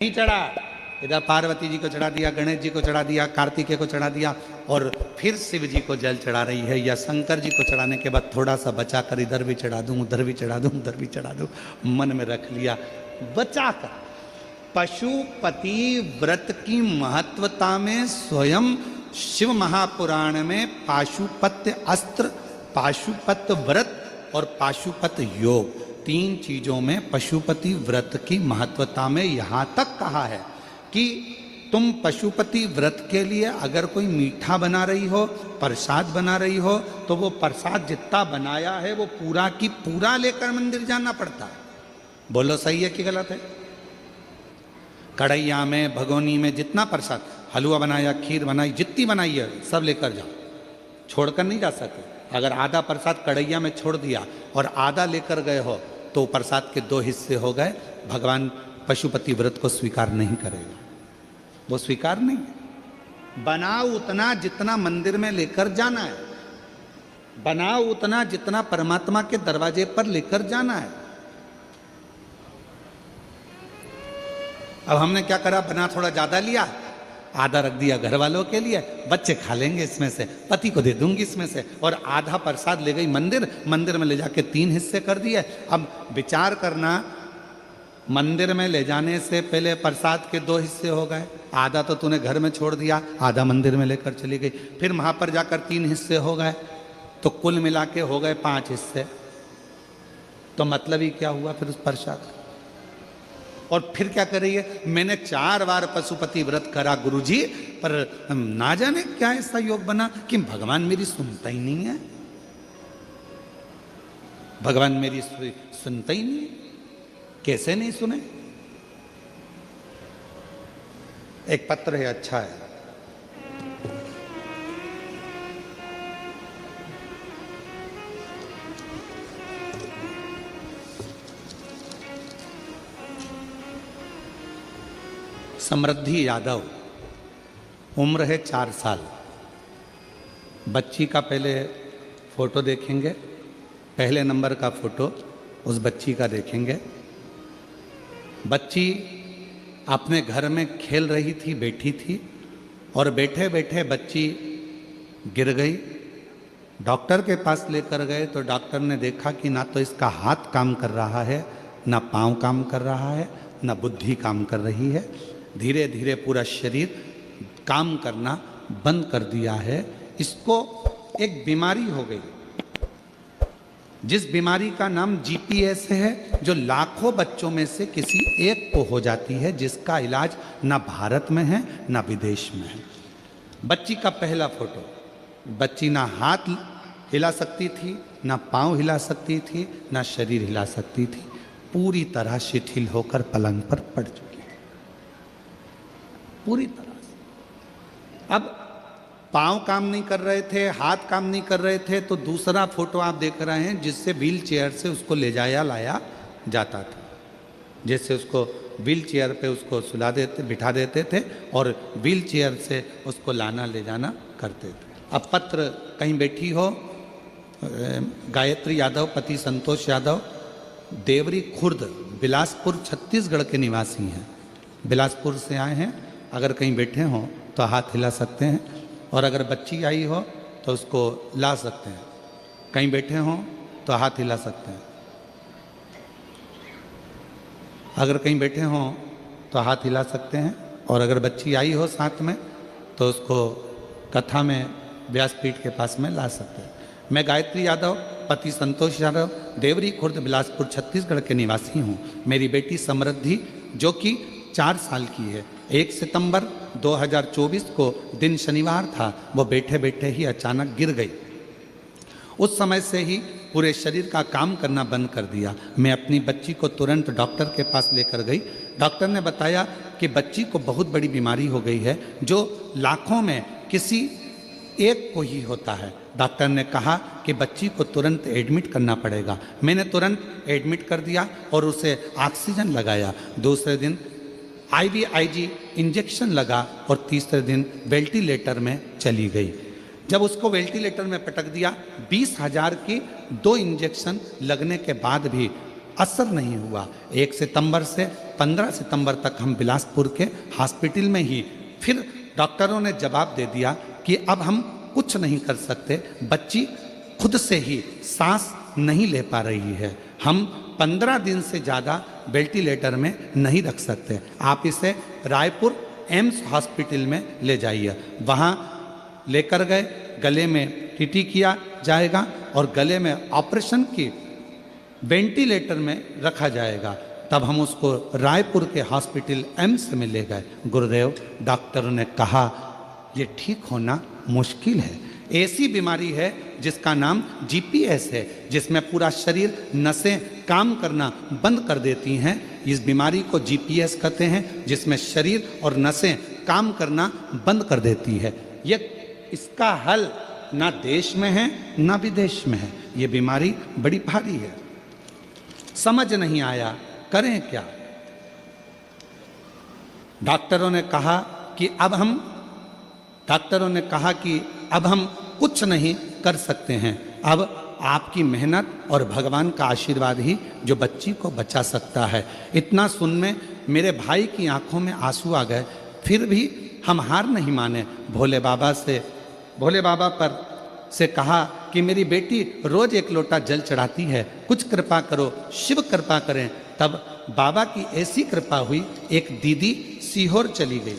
नहीं चढ़ा। इधर पार्वती जी को चढ़ा दिया, गणेश जी को चढ़ा दिया, कार्तिकेय को चढ़ा दिया और फिर शिव जी को जल चढ़ा रही है। या शंकर जी को चढ़ाने के बाद थोड़ा सा बचा कर इधर भी चढ़ा दूं, उधर भी चढ़ा दूं, उधर भी चढ़ा दूं, मन में रख लिया बचा कर। पशुपति व्रत की महत्वता में स्वयं शिव महापुराण में पाशुपत्य अस्त्र, पाशुपत्य व्रत और पाशुपत योग, तीन चीजों में पशुपति व्रत की महत्वता में यहां तक कहा है कि तुम पशुपति व्रत के लिए अगर कोई मीठा बना रही हो, प्रसाद बना रही हो, तो वो प्रसाद जितना बनाया है वो पूरा की पूरा लेकर मंदिर जाना पड़ता है। बोलो सही है कि गलत है? कढ़ैया में, भगोनी में जितना प्रसाद, हलवा बनाया, खीर बनाई, जितनी बनाई है सब लेकर जाओ, छोड़कर नहीं जा सकते। अगर आधा प्रसाद कढ़ैया में छोड़ दिया और आधा लेकर गए हो तो प्रसाद के 2 हिस्से हो गए। भगवान पशुपति व्रत को स्वीकार नहीं करेगा, वो स्वीकार नहीं है। बनाओ उतना जितना मंदिर में लेकर जाना है, बनाओ उतना जितना परमात्मा के दरवाजे पर लेकर जाना है। अब हमने क्या करा, बना थोड़ा ज्यादा लिया, आधा रख दिया घर वालों के लिए, बच्चे खा लेंगे इसमें से, पति को दे दूंगी इसमें से, और आधा प्रसाद ले गई मंदिर, मंदिर में ले जाके 3 हिस्से कर दिए। अब विचार करना, मंदिर में ले जाने से पहले प्रसाद के 2 हिस्से हो गए, आधा तो तूने घर में छोड़ दिया, आधा मंदिर में लेकर चली गई, फिर वहां पर जाकर 3 हिस्से हो गए, तो कुल मिला के हो गए 5 हिस्से। तो मतलब ही क्या हुआ फिर उस प्रसाद? और फिर क्या कर रही है, मैंने 4 बार पशुपति व्रत करा गुरुजी, पर ना जाने क्या ऐसा योग बना कि भगवान मेरी सुनता ही नहीं है, भगवान मेरी सुनता ही नहीं है। कैसे नहीं सुने? एक पत्र है, अच्छा है, समृद्धि यादव, उम्र है 4 साल। बच्ची का पहले फोटो देखेंगे, पहले नंबर का फोटो उस बच्ची का देखेंगे। बच्ची अपने घर में खेल रही थी, बैठी थी, और बैठे बैठे बच्ची गिर गई। डॉक्टर के पास लेकर गए तो डॉक्टर ने देखा कि ना तो इसका हाथ काम कर रहा है, ना पाँव काम कर रहा है, ना बुद्धि काम कर रही है, धीरे धीरे पूरा शरीर काम करना बंद कर दिया है। इसको एक बीमारी हो गई, जिस बीमारी का नाम GPS है, जो लाखों बच्चों में से किसी एक को हो जाती है, जिसका इलाज ना भारत में है ना विदेश में है। बच्ची का पहला फोटो, बच्ची ना हाथ हिला सकती थी, ना पाँव हिला सकती थी, ना शरीर हिला सकती थी, पूरी तरह शिथिल होकर पलंग पर पड़ चुकी थी, पूरी तरह से। अब पाँव काम नहीं कर रहे थे, हाथ काम नहीं कर रहे थे, तो दूसरा फोटो आप देख रहे हैं जिससे व्हील चेयर से उसको ले जाया लाया जाता था, जैसे उसको व्हील चेयर पे उसको सुला देते, बिठा देते थे और व्हील चेयर से उसको लाना ले जाना करते थे। अब पत्र, कहीं बैठी हो, गायत्री यादव, पति संतोष यादव, देवरी खुर्द, बिलासपुर छत्तीसगढ़ के निवासी हैं, बिलासपुर से आए हैं। अगर कहीं बैठे हों तो हाथ हिला सकते हैं, और अगर बच्ची आई हो तो उसको ला सकते हैं। कहीं बैठे हों तो हाथ हिला सकते हैं, अगर कहीं बैठे हों तो हाथ हिला सकते हैं, और अगर बच्ची आई हो साथ में तो उसको कथा में व्यासपीठ के पास में ला सकते हैं। मैं गायत्री यादव, पति संतोष यादव, देवरी खुर्द, बिलासपुर छत्तीसगढ़ के निवासी हूँ। मेरी बेटी समृद्धि, जो कि 4 साल की है, 1 सितंबर 2024 को दिन शनिवार था, वो बैठे बैठे ही अचानक गिर गई। उस समय से ही पूरे शरीर का काम करना बंद कर दिया। मैं अपनी बच्ची को तुरंत डॉक्टर के पास लेकर गई। डॉक्टर ने बताया कि बच्ची को बहुत बड़ी बीमारी हो गई है, जो लाखों में किसी एक को ही होता है। डॉक्टर ने कहा कि बच्ची को तुरंत एडमिट करना पड़ेगा। मैंने तुरंत एडमिट कर दिया और उसे ऑक्सीजन लगाया। दूसरे दिन IVIG इंजेक्शन लगा और तीसरे दिन वेंटिलेटर में चली गई। जब उसको वेंटिलेटर में पटक दिया, 20,000 की 2 इंजेक्शन लगने के बाद भी असर नहीं हुआ। 1 सितंबर से 15 सितंबर तक हम बिलासपुर के हॉस्पिटल में ही। फिर डॉक्टरों ने जवाब दे दिया कि अब हम कुछ नहीं कर सकते, बच्ची खुद से ही सांस नहीं ले पा रही है, हम 15 दिन से ज़्यादा वेंटिलेटर में नहीं रख सकते, आप इसे रायपुर एम्स हॉस्पिटल में ले जाइए। वहाँ लेकर गए, गले में टीटी किया जाएगा और गले में ऑपरेशन की वेंटिलेटर में रखा जाएगा। तब हम उसको रायपुर के हॉस्पिटल एम्स में ले गए। गुरुदेव, डॉक्टरों ने कहा ये ठीक होना मुश्किल है, ऐसी बीमारी है जिसका नाम जीपीएस है, जिसमें पूरा शरीर नसें काम करना बंद कर देती हैं। इस बीमारी को जीपीएस कहते हैं, जिसमें शरीर और नसें काम करना बंद कर देती है। ये इसका हल ना देश में है ना विदेश में है। ये बीमारी बड़ी भारी है, समझ नहीं आया करें क्या। डॉक्टरों ने कहा कि अब हम कुछ नहीं कर सकते हैं, अब आपकी मेहनत और भगवान का आशीर्वाद ही जो बच्ची को बचा सकता है। इतना सुन में मेरे भाई की आंखों में आंसू आ गए। फिर भी हम हार नहीं माने, भोले बाबा पर से कहा कि मेरी बेटी रोज 1 लोटा जल चढ़ाती है, कुछ कृपा करो, शिव कृपा करें। तब बाबा की ऐसी कृपा हुई, एक दीदी सीहोर चली गई।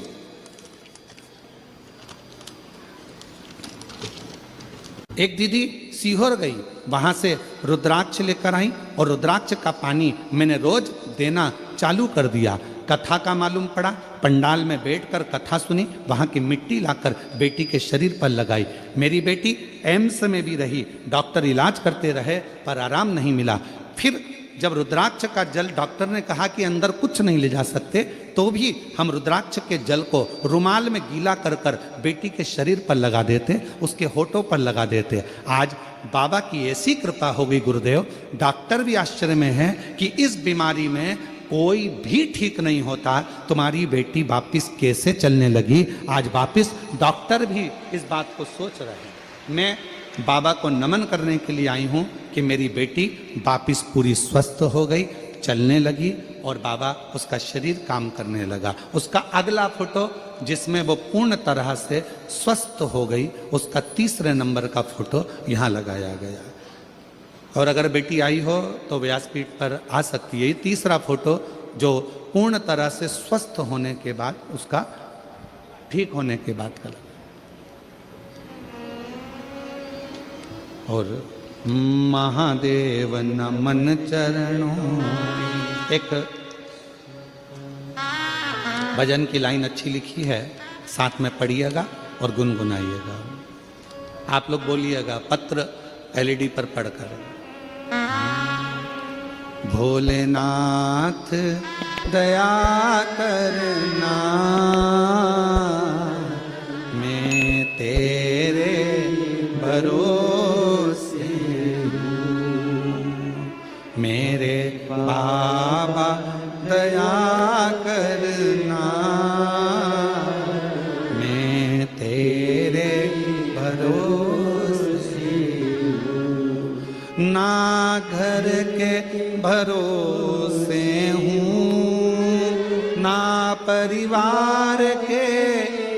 एक दीदी सीहोर गई, वहां से रुद्राक्ष लेकर आई और रुद्राक्ष का पानी मैंने रोज देना चालू कर दिया। कथा का मालूम पड़ा, पंडाल में बैठकर कथा सुनी, वहाँ की मिट्टी लाकर बेटी के शरीर पर लगाई। मेरी बेटी एम्स में भी रही, डॉक्टर इलाज करते रहे पर आराम नहीं मिला। फिर जब रुद्राक्ष का जल डॉक्टर ने कहा कि अंदर कुछ नहीं ले जा सकते, तो भी हम रुद्राक्ष के जल को रुमाल में गीला कर कर बेटी के शरीर पर लगा देते, उसके होठों पर लगा देते। आज बाबा की ऐसी कृपा हो गई गुरुदेव, डॉक्टर भी आश्चर्य में है कि इस बीमारी में कोई भी ठीक नहीं होता, तुम्हारी बेटी वापिस कैसे चलने लगी। आज वापिस डॉक्टर भी इस बात को सोच रहे हैं। मैं बाबा को नमन करने के लिए आई हूँ कि मेरी बेटी वापिस पूरी स्वस्थ हो गई, चलने लगी और बाबा उसका शरीर काम करने लगा। उसका अगला फोटो जिसमें वो पूर्ण तरह से स्वस्थ हो गई, उसका 3 नंबर का फोटो यहाँ लगाया गया। और अगर बेटी आई हो तो व्यासपीठ पर आ सकती है। ये 3 फोटो जो पूर्ण तरह से स्वस्थ होने के बाद, उसका ठीक होने के बाद का लगा। और महादेव नमन चरणों, एक भजन की लाइन अच्छी लिखी है, साथ में पढ़िएगा और गुनगुनाइएगा। आप लोग बोलिएगा पत्र एलईडी पर पढ़कर। भोलेनाथ दया करना, मैं तेरे भरोसे हूँ। मेरे बाबा दया करना, मैं तेरे भरोसे हूँ। ना घर के भरोसे हूँ, ना परिवार के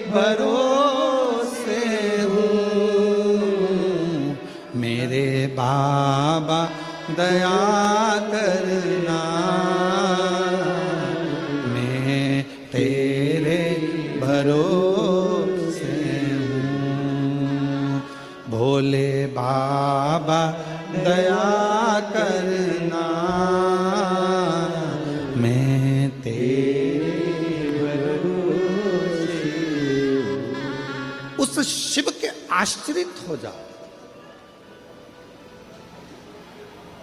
भरोसे हूँ। मेरे बाबा दया करना, मैं तेरे भरोसे हूँ। भोले बाबा दया करना, मैं तेरे भरोसे हूँ। उस शिव के आश्रित हो जाओ।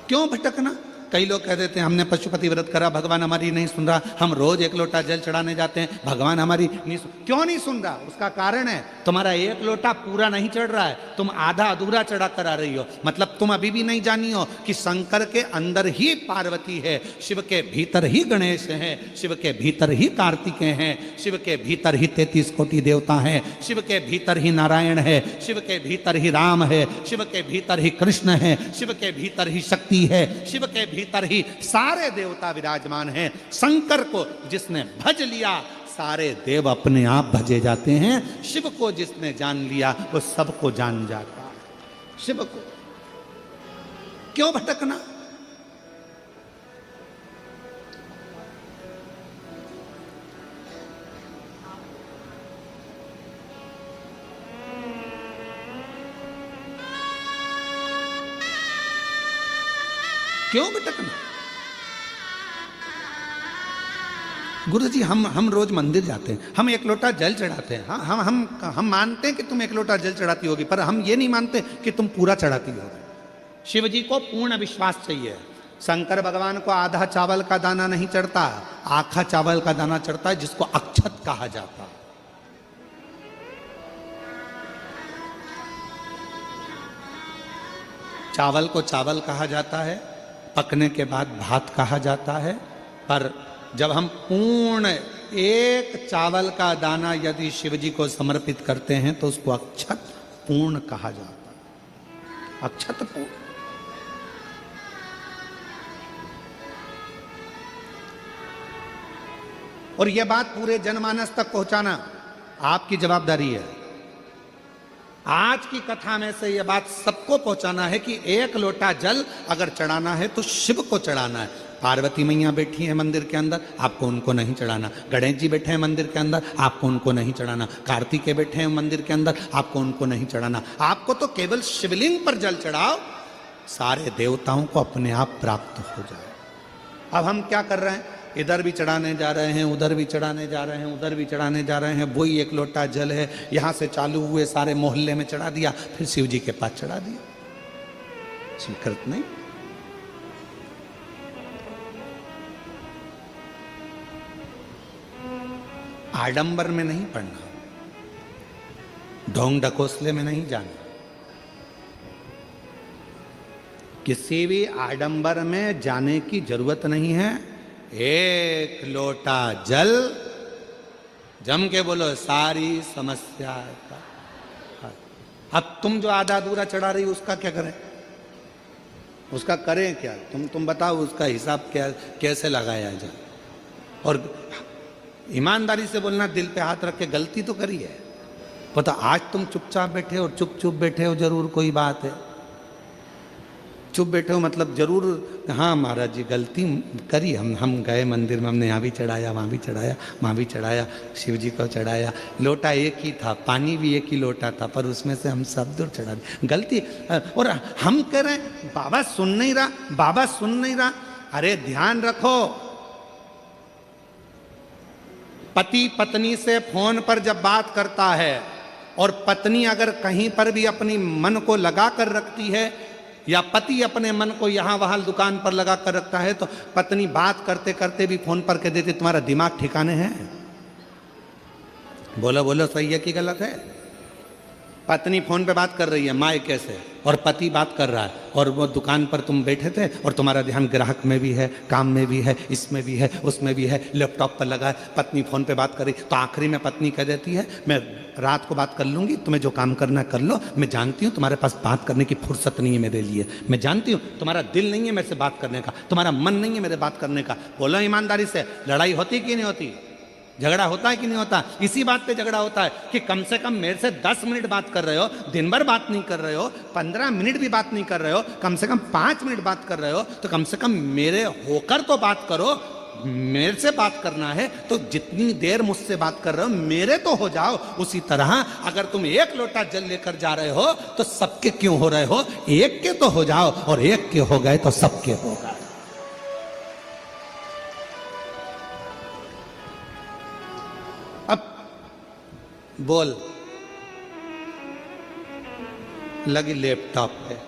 क्यों भटकना? कई लोग कह देते हैं हमने पशुपति व्रत करा, भगवान हमारी नहीं सुन रहा, हम रोज 1 लोटा जल चढ़ाने जाते हैं, भगवान हमारी नहीं सुन। क्यों नहीं सुन रहा? उसका कारण है तुम्हारा 1 लोटा पूरा नहीं चढ़ रहा है, तुम आधा अधूरा चढ़ा कर आ रही हो। मतलब तुम अभी भी नहीं जानी हो कि शंकर के अंदर ही पार्वती है, शिव के भीतर ही गणेश है, शिव के भीतर ही कार्तिकेय हैं, शिव के भीतर ही 33 कोटि देवता हैं, शिव के भीतर ही नारायण है, शिव के भीतर ही राम है, शिव के भीतर ही कृष्ण है, शिव के भीतर ही शक्ति है, शिव के भीतर ही सारे देवता विराजमान हैं। शंकर को जिसने भज लिया सारे देव अपने आप भजे जाते हैं। शिव को जिसने जान लिया वो सबको जान जाता है। शिव को क्यों भटकना? क्यों भटकना? गुरु जी हम रोज मंदिर जाते हैं, हम एक लोटा जल चढ़ाते हैं। हाँ हम मानते हैं कि तुम एक लोटा जल चढ़ाती होगी, पर हम ये नहीं मानते कि तुम पूरा चढ़ाती होगी। शिव जी को पूर्ण विश्वास चाहिए। शंकर भगवान को आधा चावल का दाना नहीं चढ़ता, आखा चावल का दाना चढ़ता है, जिसको अक्षत कहा जाता है। चावल को चावल कहा जाता है, पकने के बाद भात कहा जाता है। पर जब हम पूर्ण एक चावल का दाना यदि शिव जी को समर्पित करते हैं तो उसको अक्षत पूर्ण कहा जाता है। अक्षत पूर्ण। और यह बात पूरे जनमानस तक पहुंचाना आपकी जवाबदारी है। आज की कथा में से यह बात सबको पहुंचाना है कि एक लोटा जल अगर चढ़ाना है तो शिव को चढ़ाना है। पार्वती मैया बैठी है मंदिर के अंदर, आपको उनको नहीं चढ़ाना। गणेश जी बैठे हैं मंदिर के अंदर, आपको उनको नहीं चढ़ाना। कार्तिकेय बैठे हैं मंदिर के अंदर, आपको उनको नहीं चढ़ाना। आपको तो केवल शिवलिंग पर जल चढ़ाओ, सारे देवताओं को अपने आप प्राप्त हो जाए। अब हम क्या कर रहे हैं? इधर भी चढ़ाने जा रहे हैं, उधर भी चढ़ाने जा रहे हैं, उधर भी चढ़ाने जा रहे हैं। वही एक लोटा जल है, यहां से चालू हुए सारे मोहल्ले में चढ़ा दिया, फिर शिव जी के पास चढ़ा दिया। स्वीकृत नहीं। आडंबर में नहीं पड़ना, ढोंग ढकोसले में नहीं जाना, किसी भी आडंबर में जाने की जरूरत नहीं है। एक लोटा जल, जम के बोलो, सारी समस्या का। अब तुम जो आधा अधूरा चढ़ा रही उसका क्या करें? उसका करें क्या? तुम बताओ उसका हिसाब क्या, कैसे लगाया जाए? और ईमानदारी से बोलना, दिल पे हाथ रख के गलती तो करी है। पता आज तुम चुपचाप बैठे हो, चुप बैठे हो, जरूर कोई बात है। चुप बैठे हो मतलब जरूर, हाँ महाराज जी गलती करी, हम गए मंदिर में, हमने यहाँ भी चढ़ाया, वहाँ भी चढ़ाया, वहाँ भी चढ़ाया, शिव जी को चढ़ाया। लोटा एक ही था, पानी भी एक ही लोटा था, पर उसमें से हम सब दूर चढ़ा दिए। गलती। और हम कह रहे हैं बाबा सुन नहीं रहा, बाबा सुन नहीं रहा। अरे ध्यान रखो, पति पत्नी से फोन पर जब बात करता है और पत्नी अगर कहीं पर भी अपनी मन को लगा कर रखती है, या पति अपने मन को यहां वहां दुकान पर लगा कर रखता है, तो पत्नी बात करते करते भी फोन पर कह देती तुम्हारा दिमाग ठिकाने है? बोलो बोलो, सही है कि गलत है? पत्नी फोन पे बात कर रही है मायके से, और पति बात कर रहा है, और वो दुकान पर तुम बैठे थे और तुम्हारा ध्यान ग्राहक में भी है, काम में भी है, इसमें भी है, उसमें भी है, लैपटॉप पर लगा है। पत्नी फोन पे बात कर रही, तो आखिरी में पत्नी कह देती है मैं रात को बात कर लूंगी, तुम्हें जो काम करना कर लो, मैं जानती हूँ तुम्हारे पास बात करने की फुर्सत नहीं है मेरे लिए, मैं जानती हूँ तुम्हारा दिल नहीं है मेरे से बात करने का, तुम्हारा मन नहीं है मेरे बात करने का। बोलो ईमानदारी से, लड़ाई होती कि नहीं होती? झगड़ा होता है कि नहीं होता? इसी बात पे झगड़ा होता है कि कम से कम मेरे से 10 मिनट बात कर रहे हो, दिन भर बात नहीं कर रहे हो, 15 मिनट भी बात नहीं कर रहे हो, कम से कम 5 मिनट बात कर रहे हो, तो कम से कम मेरे होकर तो बात करो। मेरे से बात करना है तो जितनी देर मुझसे बात कर रहे हो मेरे तो हो जाओ। उसी तरह अगर तुम एक लोटा जल लेकर जा रहे हो तो सबके क्यों हो रहे हो? एक के तो हो जाओ, और एक के हो गए तो सबके हो गए। अब बोल, लगी लैपटॉप पे,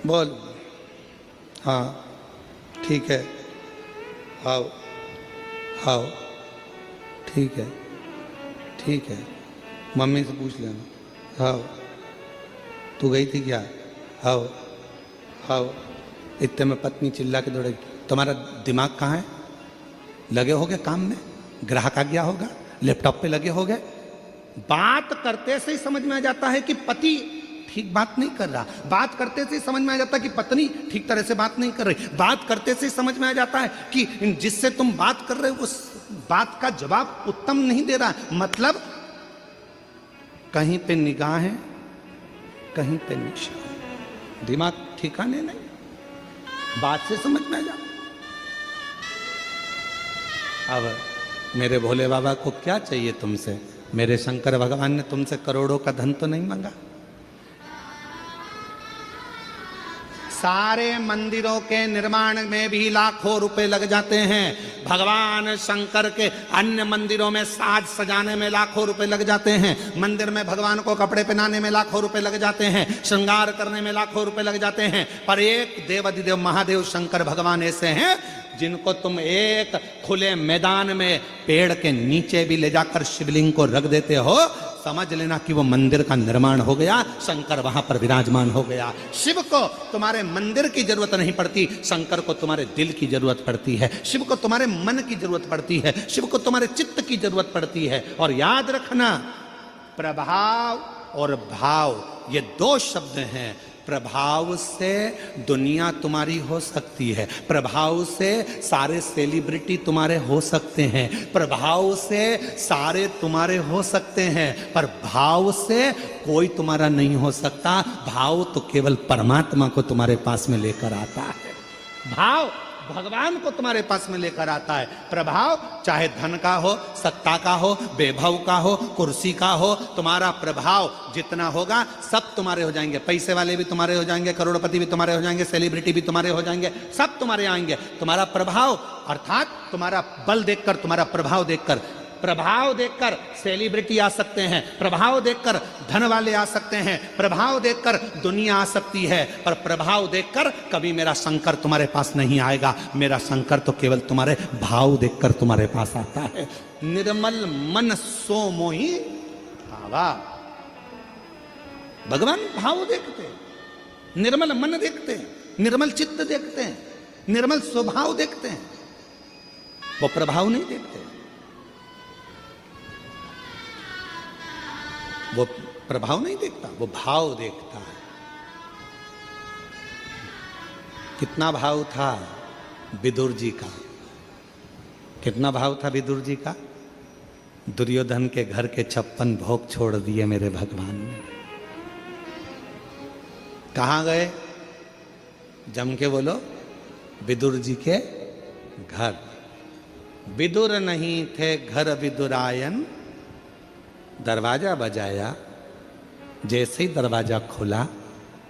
बोल। हाँ ठीक है, आओ आओ, ठीक है ठीक है, मम्मी से पूछ लेना। आओ, तू गई थी क्या? आओ आओ। इतने में पत्नी चिल्ला के दौड़ेगी, तुम्हारा दिमाग कहाँ है? लगे होगे काम में, ग्राहक आ गया होगा, लैपटॉप पे लगे होगे। बात करते से ही समझ में आ जाता है कि पति ठीक बात नहीं कर रहा। बात करते से समझ में आ जाता है कि पत्नी ठीक तरह से बात नहीं कर रही। बात करते से समझ में आ जाता है कि जिससे तुम बात कर रहे हो उस बात का जवाब उत्तम नहीं दे रहा। मतलब कहीं पे निगाह है, कहीं पे निशान, दिमाग ठिकाने नहीं, बात से समझ में आ जाता। अब मेरे भोले बाबा को क्या चाहिए तुमसे? मेरे शंकर भगवान ने तुमसे करोड़ों का धन तो नहीं मांगा। सारे मंदिरों के निर्माण में भी लाखों रुपए लग जाते हैं। भगवान शंकर के अन्य मंदिरों में साज सजाने में लाखों रुपए लग जाते हैं। मंदिर में भगवान को कपड़े पहनाने में लाखों रुपए लग जाते हैं, श्रृंगार करने में लाखों रुपए लग जाते हैं। पर एक देवाधिदेव महादेव शंकर भगवान ऐसे हैं जिनको तुम एक खुले मैदान में पेड़ के नीचे भी ले जाकर शिवलिंग को रख देते हो, समझ लेना कि वो मंदिर का निर्माण हो गया, शंकर वहां पर विराजमान हो गया। शिव को तुम्हारे मंदिर की जरूरत नहीं पड़ती, शंकर को तुम्हारे दिल की जरूरत पड़ती है। शिव को तुम्हारे मन की जरूरत पड़ती है, शिव को तुम्हारे चित्त की जरूरत पड़ती है। और याद रखना, प्रभाव और भाव ये दो शब्द हैं। प्रभाव से दुनिया तुम्हारी हो सकती है, प्रभाव से सारे सेलिब्रिटी तुम्हारे हो सकते हैं, प्रभाव से सारे तुम्हारे हो सकते हैं, पर भाव से कोई तुम्हारा नहीं हो सकता। भाव तो केवल परमात्मा को तुम्हारे पास में लेकर आता है। भाव भगवान को तुम्हारे पास में लेकर आता है। प्रभाव चाहे धन का हो, सत्ता का हो, वैभव का हो, कुर्सी का हो, तुम्हारा प्रभाव जितना होगा सब तुम्हारे हो जाएंगे। पैसे वाले भी तुम्हारे हो जाएंगे, करोड़पति भी तुम्हारे हो जाएंगे, सेलिब्रिटी भी तुम्हारे हो जाएंगे, सब तुम्हारे आएंगे। तुम्हारा प्रभाव अर्थात तुम्हारा बल देखकर, तुम्हारा प्रभाव देखकर, प्रभाव देखकर सेलिब्रिटी आ सकते हैं, प्रभाव देखकर धन वाले आ सकते हैं, प्रभाव देखकर दुनिया आ सकती है, पर प्रभाव देखकर कभी मेरा शंकर तुम्हारे पास नहीं आएगा। मेरा शंकर तो केवल तुम्हारे भाव देखकर तुम्हारे पास आता है। निर्मल मन सो मोहि भावा। भगवान भाव देखते हैं, निर्मल मन देखते हैं, निर्मल चित्त देखते हैं, निर्मल स्वभाव देखते हैं, वो प्रभाव नहीं देखते। वो प्रभाव नहीं देखता, वो भाव देखता है। कितना भाव था विदुर जी का, कितना भाव था विदुर जी का? दुर्योधन के घर के 56 भोग छोड़ दिए मेरे भगवान ने। कहाँ गए? जम के बोलो, विदुर जी के घर। विदुर नहीं थे घर विदुरायन, दरवाजा बजाया, जैसे ही दरवाजा खुला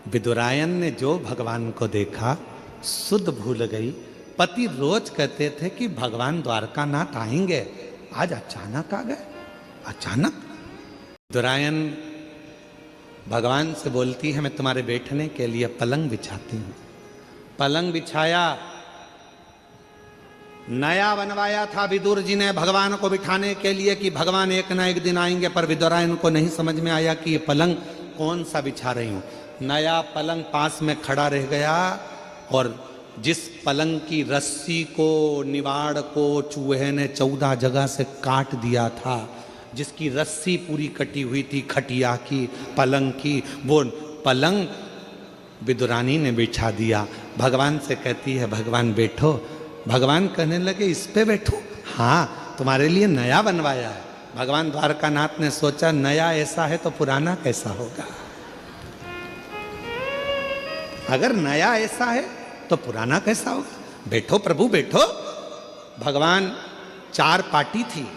विदुरायन ने जो भगवान को देखा सुध भूल गई। पति रोज कहते थे कि भगवान द्वारकानाथ आएंगे, आज अचानक आ गए। अचानक विदुरायन भगवान से बोलती है, मैं तुम्हारे बैठने के लिए पलंग बिछाती हूँ। पलंग बिछाया, नया बनवाया था विदुर जी ने भगवान को बिठाने के लिए कि भगवान एक ना एक दिन आएंगे, पर विदुरायन को नहीं समझ में आया कि ये पलंग कौन सा बिछा रही हूँ। नया पलंग पास में खड़ा रह गया और जिस पलंग की रस्सी को, निवाड़ को चूहे ने 14 जगह से काट दिया था, जिसकी रस्सी पूरी कटी हुई थी खटिया की, पलंग की, वो पलंग विदुरानी ने बिछा दिया। भगवान से कहती है, भगवान बैठो। भगवान कहने लगे, इस पे बैठो? हाँ, तुम्हारे लिए नया बनवाया है। भगवान द्वारकानाथ ने सोचा, नया ऐसा है तो पुराना कैसा होगा? अगर नया ऐसा है तो पुराना कैसा होगा? बैठो प्रभु बैठो। भगवान 4 पाटी थी,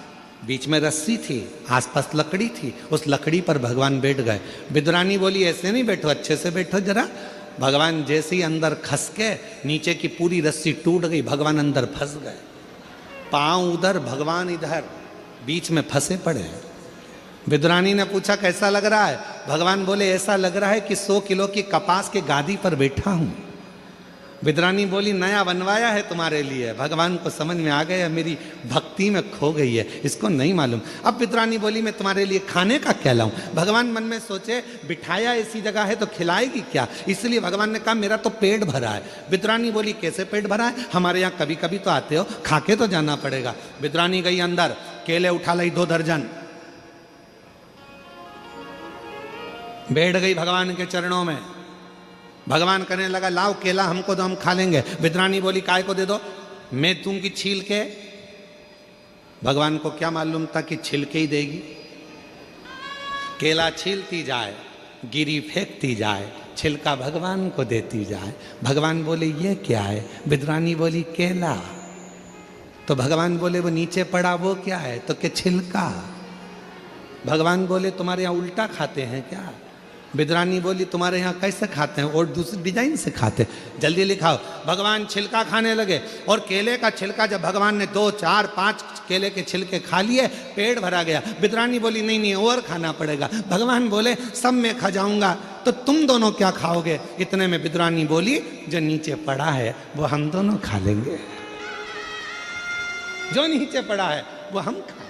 बीच में रस्सी थी, आसपास लकड़ी थी, उस लकड़ी पर भगवान बैठ गए। विदुरानी बोली, ऐसे नहीं बैठो, अच्छे से बैठो जरा। भगवान जैसे ही अंदर खस के, नीचे की पूरी रस्सी टूट गई, भगवान अंदर फंस गए। पांव उधर, भगवान इधर, बीच में फंसे पड़े हैं। विदुरानी ने पूछा, कैसा लग रहा है? भगवान बोले, ऐसा लग रहा है कि 100 किलो की कपास के गादी पर बैठा हूं। विदुरानी बोली, नया बनवाया है तुम्हारे लिए। भगवान को समझ में आ गया मेरी भक्ति में खो गई है, इसको नहीं मालूम। अब विदुरानी बोली, मैं तुम्हारे लिए खाने का क्या लाऊं? भगवान मन में सोचे, बिठाया ऐसी जगह है तो खिलाएगी क्या? इसलिए भगवान ने कहा, मेरा तो पेट भरा है। विदुरानी बोली, कैसे पेट भरा है? हमारे यहाँ कभी कभी तो आते हो, खा के तो जाना पड़ेगा। विदुरानी गई अंदर, केले उठा लाई 2 दर्जन, बैठ गई भगवान के चरणों में। भगवान कहने लगा लाओ केला हमको दो, हम खा लेंगे। विद्रानी बोली काय को दे दो, मैं दूंगी छील के। भगवान को क्या मालूम था कि छिलके ही देगी। केला छीलती जाए, गिरी फेंकती जाए, छिलका भगवान को देती जाए। भगवान बोले ये क्या है? विद्रानी बोली केला। तो भगवान बोले वो नीचे पड़ा वो क्या है? तो के छिलका। भगवान बोले तुम्हारे यहाँ उल्टा खाते हैं क्या? विद्रानी बोली तुम्हारे यहाँ कैसे खाते हैं? और दूसरी डिजाइन से खाते हैं। जल्दी लिखाओ। भगवान छिलका खाने लगे और केले का छिलका जब भगवान ने 2, 4, 5 केले के छिलके खा लिए, पेट भरा गया। विद्रानी बोली नहीं नहीं और खाना पड़ेगा। भगवान बोले सब मैं खा जाऊंगा, तो तुम दोनों क्या खाओगे? इतने में विद्रानी बोली जो नीचे पड़ा है वो हम दोनों खा लेंगे। जो नीचे पड़ा है वो हम खा।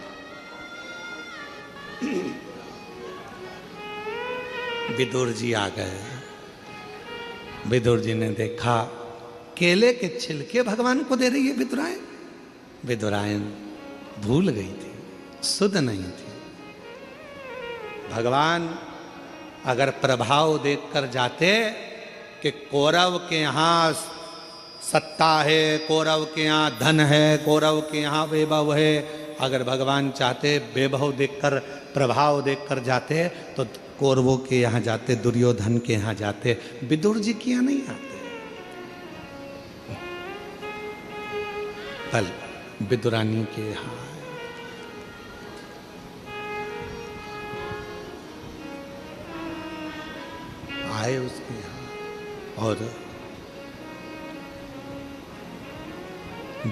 विदुर जी आ गए। विदुर जी ने देखा केले के छिलके भगवान को दे रही है विदुरायन। विदुरायन भूल गई थी, सुध नहीं थी। भगवान अगर प्रभाव देखकर जाते कि कौरव के यहाँ सत्ता है, कौरव के यहाँ धन है, कौरव के यहाँ वैभव है, अगर भगवान चाहते वैभव देखकर प्रभाव देखकर जाते तो कौरवों के यहाँ जाते, दुर्योधन के यहाँ जाते। विदुर जी के यहाँ नहीं आते। कल विदुरानी के यहाँ आए, उसके यहाँ। और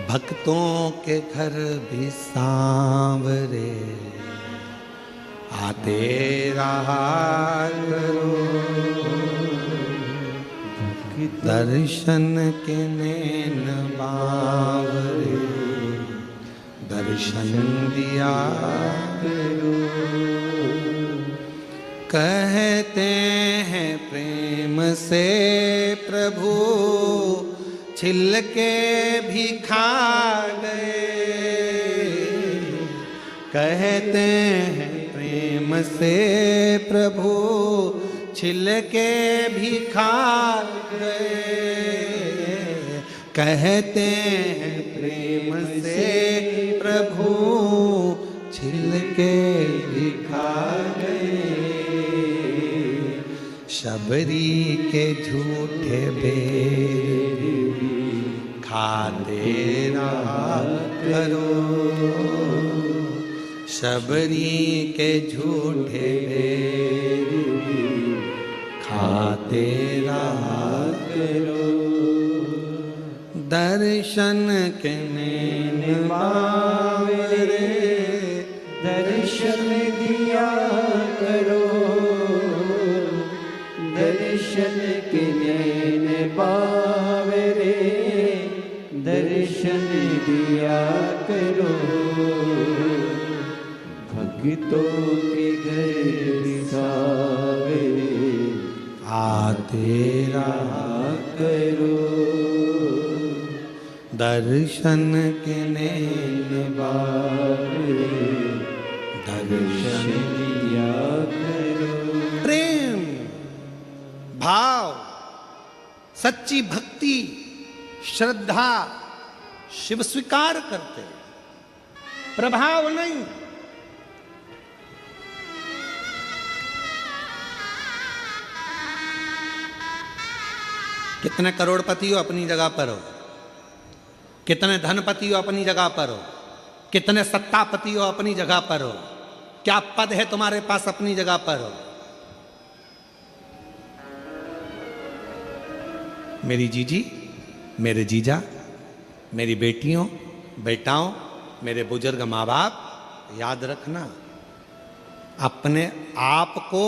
भक्तों के घर भी सांवरे आते रहा करो, दर्शन के नैन बावरे दर्शन दिया करो। कहते हैं प्रेम से प्रभु छिलके भी खा गए। कहते हैं प्रेम से प्रभु छिलके भी खा गए। कहते हैं प्रेम से प्रभु छिलके भी खा गए। शबरी के झूठे बेर खाते रहा करो। शबरी के झूठे बेर खाते रहा करो। दर्शन के नैन बावरे दर्शन दिया करो। दर्शन के नैन बावरे दर्शन दिया करो। भक्तों के घर सांवरे आते रहा करो। दर्शन के नैन बावरे दर्शन दिया करो। प्रेम भाव, सच्ची भक्ति, श्रद्धा शिव स्वीकार करते, प्रभाव नहीं। कितने करोड़पति हो अपनी जगह पर हो, कितने धनपति हो अपनी जगह पर हो, कितने सत्तापति हो अपनी जगह पर हो, क्या पद है तुम्हारे पास अपनी जगह पर हो। मेरी जीजी, मेरे जीजा, मेरी बेटियों बेटाओं, मेरे बुजुर्ग माँ बाप, याद रखना अपने आप को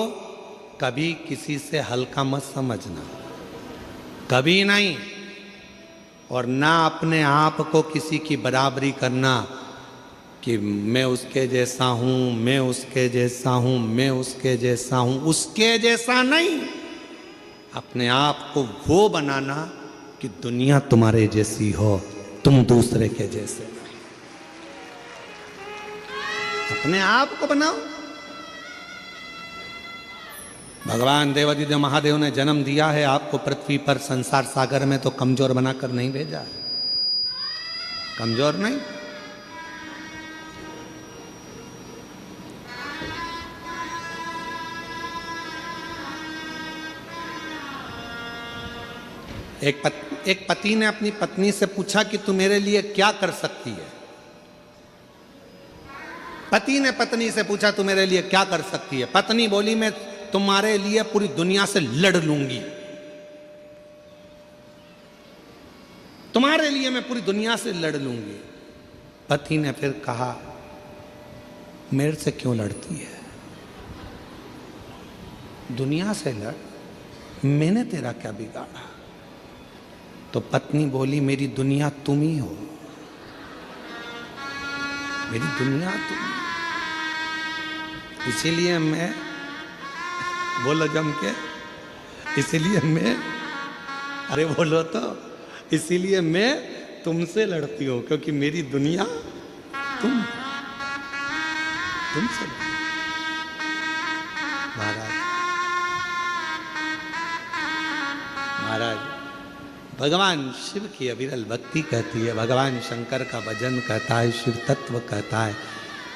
कभी किसी से हल्का मत समझना, कभी नहीं। और ना अपने आप को किसी की बराबरी करना कि मैं उसके जैसा हूँ, मैं उसके जैसा हूँ, मैं उसके जैसा हूँ। उसके जैसा नहीं, अपने आप को वो बनाना कि दुनिया तुम्हारे जैसी हो, तुम दूसरे के जैसे। अपने आप को बनाओ। भगवान देवादिदेव महादेव ने जन्म दिया है आपको पृथ्वी पर संसार सागर में, तो कमजोर बनाकर नहीं भेजा है, कमजोर नहीं। एक पति ने अपनी पत्नी से पूछा कि तू मेरे लिए क्या कर सकती है। पति ने पत्नी से पूछा तू मेरे लिए क्या कर सकती है। पत्नी बोली मैं तुम्हारे लिए पूरी दुनिया से लड़ लूंगी, तुम्हारे लिए मैं पूरी दुनिया से लड़ लूंगी। पति ने फिर कहा मेरे से क्यों लड़ती है, दुनिया से लड़, मैंने तेरा क्या बिगाड़ा। तो पत्नी बोली मेरी दुनिया तुम ही हो, मेरी दुनिया तुम, इसीलिए मैं, बोलो जम के, इसीलिए मैं, अरे बोलो तो, इसीलिए मैं तुमसे लड़ती हूं, क्योंकि मेरी दुनिया तुमसे। महाराज भगवान शिव की अविरल भक्ति कहती है, भगवान शंकर का भजन कहता है, शिव तत्व कहता है।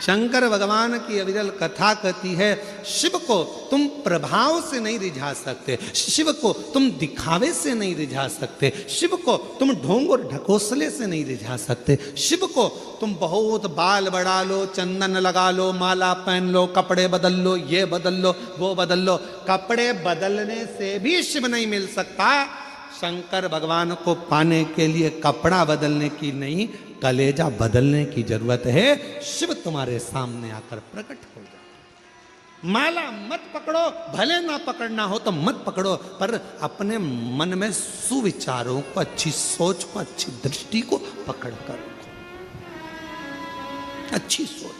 शंकर भगवान की अविरल कथा कहती है शिव को तुम प्रभाव से नहीं रिझा सकते, शिव को तुम दिखावे से नहीं रिझा सकते, शिव को तुम ढोंग और ढकोसले से नहीं रिझा सकते, शिव को तुम बहुत बाल बढ़ा लो, चंदन लगा लो, माला पहन लो, कपड़े बदल लो, ये बदल लो, वो बदल लो, कपड़े बदलने से भी शिव नहीं मिल सकता। शंकर भगवान को पाने के लिए कपड़ा बदलने की नहीं, कलेजा बदलने की जरूरत है। शिव तुम्हारे सामने आकर प्रकट हो जाए। माला मत पकड़ो, भले ना पकड़ना हो तो मत पकड़ो, पर अपने मन में सुविचारों को, अच्छी सोच को, अच्छी दृष्टि को पकड़ कर रखो, अच्छी सोच।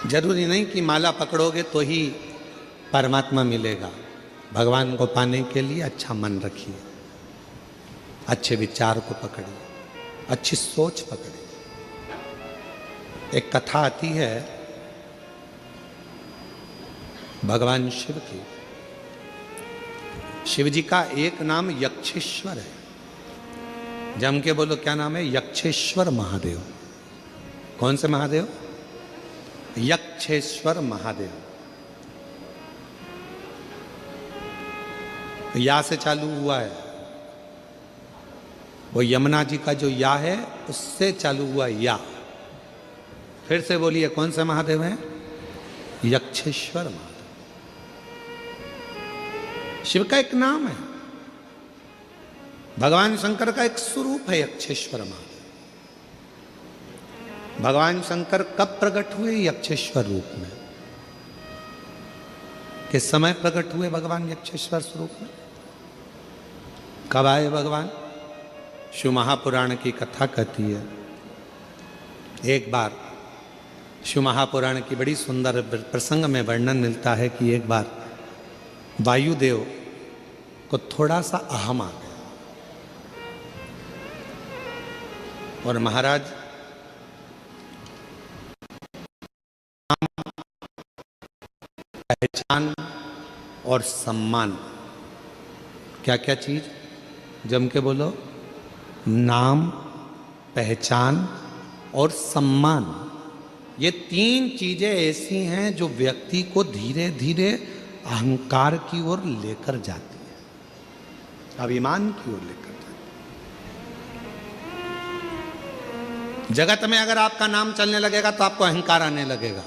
जरूरी नहीं कि माला पकड़ोगे तो ही परमात्मा मिलेगा। भगवान को पाने के लिए अच्छा मन रखिए, अच्छे विचार को पकड़िए, अच्छी सोच पकड़िए। एक कथा आती है भगवान शिव की। शिव जी का एक नाम यक्षेश्वर है। जम के बोलो क्या नाम है? यक्षेश्वर महादेव। कौन से महादेव? यक्षेश्वर महादेव। या से चालू हुआ है, वो यमुना जी का जो या है उससे चालू हुआ या। फिर से बोलिए कौन से महादेव हैं? यक्षेश्वर महादेव। शिव का एक नाम है, भगवान शंकर का एक स्वरूप है यक्षेश्वर महादेव। भगवान शंकर कब प्रकट हुए? यक्षेश्वर रूप में। किस समय प्रकट हुए भगवान यक्षेश्वर स्वरूप में? कब आए भगवान? शिव महापुराण की कथा कहती है, एक बार शिव महापुराण की बड़ी सुंदर प्रसंग में वर्णन मिलता है कि एक बार वायुदेव को थोड़ा सा अहम आ गया और महाराज पहचान और सम्मान, क्या क्या चीज? जम के बोलो। नाम, पहचान और सम्मान, ये तीन चीजें ऐसी हैं जो व्यक्ति को धीरे धीरे अहंकार की ओर लेकर जाती है, अभिमान की ओर लेकर जाती है। जगत में अगर आपका नाम चलने लगेगा तो आपको अहंकार आने लगेगा।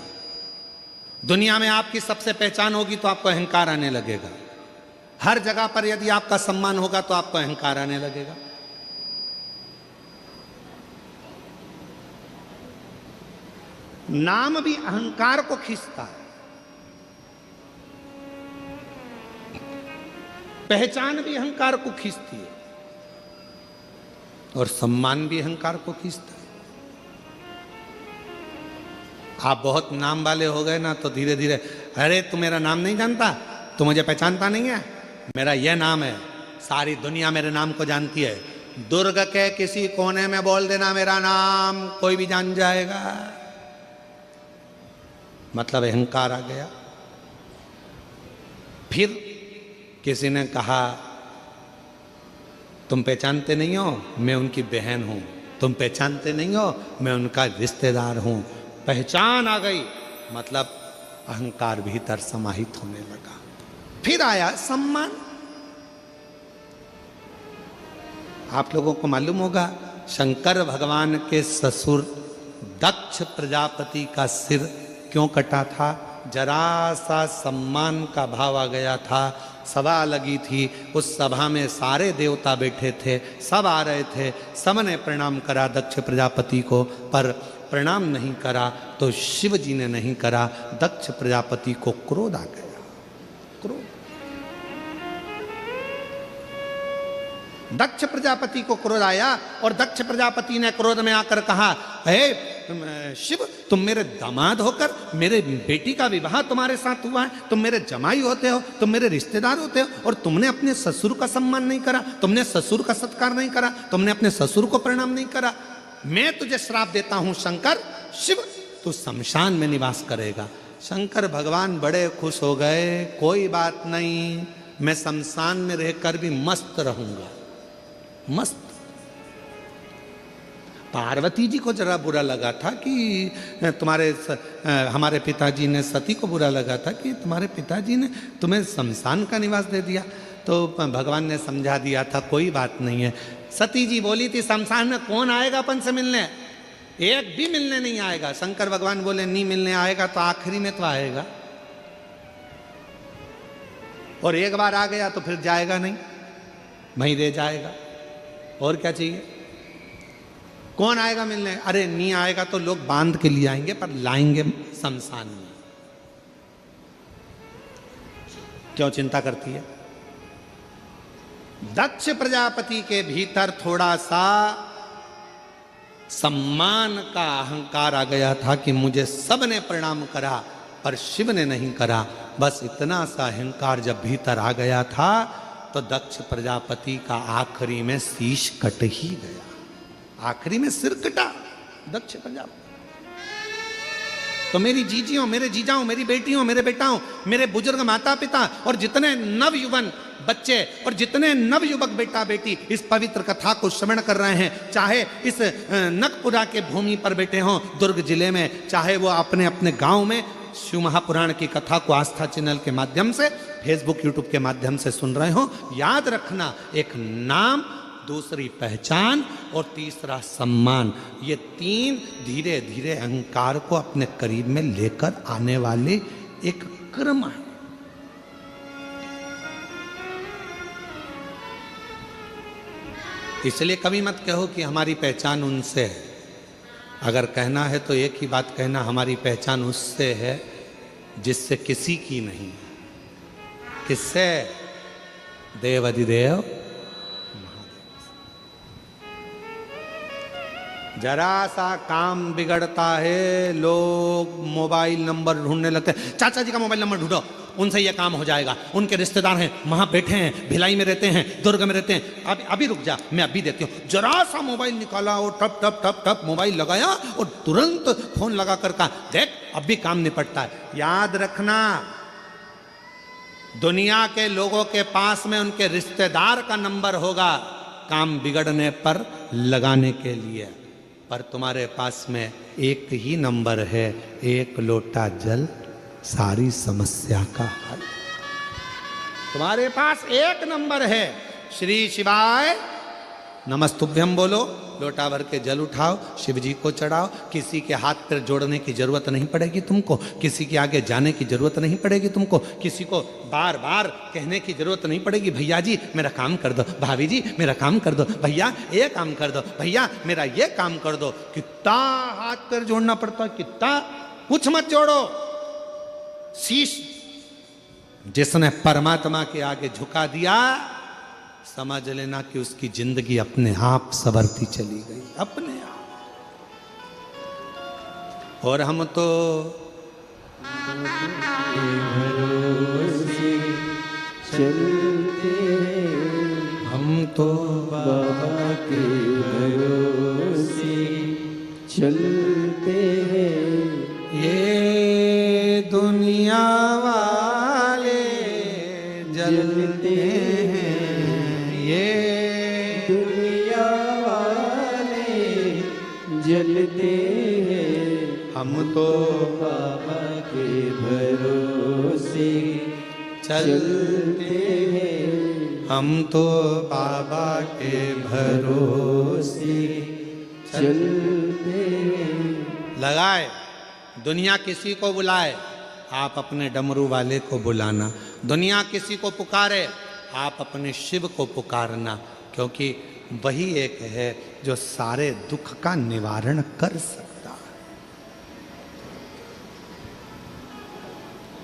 दुनिया में आपकी सबसे पहचान होगी तो आपको अहंकार आने लगेगा। हर जगह पर यदि आपका सम्मान होगा तो आपको अहंकार आने लगेगा। नाम भी अहंकार को खींचता है, पहचान भी अहंकार को खींचती है और सम्मान भी अहंकार को खींचता है। आप बहुत नाम वाले हो गए ना तो धीरे धीरे, अरे तू मेरा नाम नहीं जानता, तू मुझे पहचानता नहीं है, मेरा यह नाम है, सारी दुनिया मेरे नाम को जानती है। दुर्ग के किसी कोने में बोल देना मेरा नाम, कोई भी जान जाएगा। मतलब अहंकार आ गया। फिर किसी ने कहा तुम पहचानते नहीं हो, मैं उनकी बहन हूं। तुम पहचानते नहीं हो, मैं उनका रिश्तेदार हूं। पहचान आ गई, मतलब अहंकार भीतर समाहित होने लगा। फिर आया सम्मान। आप लोगों को मालूम होगा शंकर भगवान के ससुर दक्ष प्रजापति का सिर क्यों कटा था? जरा सा सम्मान का भाव आ गया था। सभा लगी थी, उस सभा में सारे देवता बैठे थे, सब आ रहे थे। सबने प्रणाम करा दक्ष प्रजापति को, पर प्रणाम नहीं करा तो शिव जी ने नहीं करा। दक्ष प्रजापति को क्रोध आ गया। क्रोध, दक्ष प्रजापति को क्रोध आया और दक्ष प्रजापति ने क्रोध में आकर कहा, हे शिव, तुम मेरे दामाद होकर मेरे बेटी का विवाह तुम्हारे साथ हुआ है, तुम मेरे जमाई होते हो, तुम मेरे रिश्तेदार होते हो, और तुमने अपने ससुर का सम्मान नहीं करा, तुमने ससुर का सत्कार नहीं करा, तुमने अपने ससुर को प्रणाम नहीं करा। मैं तुझे श्राप देता हूं शंकर, शिव, तू शमशान में निवास करेगा। शंकर भगवान बड़े खुश हो गए, कोई बात नहीं, मैं शमशान में रहकर भी मस्त रहूंगा। मस्त। पार्वती जी को जरा बुरा लगा था कि हमारे पिताजी ने, सती को बुरा लगा था कि तुम्हारे पिताजी ने तुम्हें शमशान का निवास दे दिया। तो भगवान ने समझा दिया था कोई बात नहीं है। सती जी बोली थी शमशान में कौन आएगा अपन से मिलने, एक भी मिलने नहीं आएगा। शंकर भगवान बोले नहीं मिलने आएगा तो आखिरी में तो आएगा, और एक बार आ गया तो फिर जाएगा नहीं, वहीं रह जाएगा। और क्या चाहिए? कौन आएगा मिलने? अरे नहीं आएगा तो लोग बांध के लिए आएंगे, पर लाएंगे शमशान में। क्यों चिंता करती है? दक्ष प्रजापति के भीतर थोड़ा सा सम्मान का अहंकार आ गया था कि मुझे सबने प्रणाम करा पर शिव ने नहीं करा। बस इतना सा अहंकार जब भीतर आ गया था तो दक्ष प्रजापति का आखिरी में शीश कट ही गया। आखिरी में सिर कटा दक्ष प्रजापति। तो मेरी जीजियों, मेरे जीजाओं, मेरी बेटियों, मेरे बेटाओं, मेरे बुजुर्ग माता पिता और जितने नवयुवन बच्चे और जितने नवयुवक बेटा बेटी इस पवित्र कथा को श्रवण कर रहे हैं, चाहे इस नखपुरा के भूमि पर बैठे हों दुर्ग जिले में, चाहे वो अपने अपने गांव में शिव महापुराण की कथा को आस्था चैनल के माध्यम से, फेसबुक यूट्यूब के माध्यम से सुन रहे हो, याद रखना एक नाम, दूसरी पहचान और तीसरा सम्मान, ये तीन धीरे धीरे अहंकार को अपने करीब में लेकर आने वाले एक क्रम है। इसलिए कभी मत कहो कि हमारी पहचान उनसे है। अगर कहना है तो एक ही बात कहना, हमारी पहचान उससे है जिससे किसी की नहीं। किससे? देव अधिदेव जरा सा काम बिगड़ता है, लोग मोबाइल नंबर ढूंढने लगते हैं। चाचा जी का मोबाइल नंबर ढूंढो, उनसे यह काम हो जाएगा, उनके रिश्तेदार हैं, वहां बैठे हैं, भिलाई में रहते हैं, दुर्ग में रहते हैं। अभी रुक जा, मैं अभी देती हूँ। जरा सा मोबाइल निकाला और टप टप टप टप मोबाइल लगाया और तुरंत फोन लगा कर कहा देख अब भी काम निपटता है। याद रखना, दुनिया के लोगों के पास में उनके रिश्तेदार का नंबर होगा काम बिगड़ने पर लगाने के लिए, पर तुम्हारे पास में एक ही नंबर है, एक लोटा जल सारी समस्या का हल। तुम्हारे पास एक नंबर है, श्री शिवाय नमस्तुभ्यम बोलो, लोटा भर के जल उठाओ, शिव जी को चढ़ाओ। किसी के हाथ पैर जोड़ने की जरूरत नहीं पड़ेगी तुमको, किसी के आगे जाने की जरूरत नहीं पड़ेगी तुमको, किसी को बार बार कहने की जरूरत नहीं पड़ेगी भैया जी मेरा काम कर दो, भाभी जी मेरा काम कर दो, भैया ये काम कर दो, भैया मेरा ये काम कर दो। कितना हाथ पैर जोड़ना पड़ता है, कितना। कुछ मत जोड़ो, शीश जिसने परमात्मा के आगे झुका दिया, समझ लेना कि उसकी जिंदगी अपने आप संवरती चली गई, अपने आप। और हम तो भरोसे चलते तो बाबा के भरोसे चलते हैं, हम तो बाबा के भरोसे चलते हैं। लगाए। दुनिया किसी को बुलाए, आप अपने डमरू वाले को बुलाना। दुनिया किसी को पुकारे, आप अपने शिव को पुकारना, क्योंकि वही एक है जो सारे दुख का निवारण कर सकता है।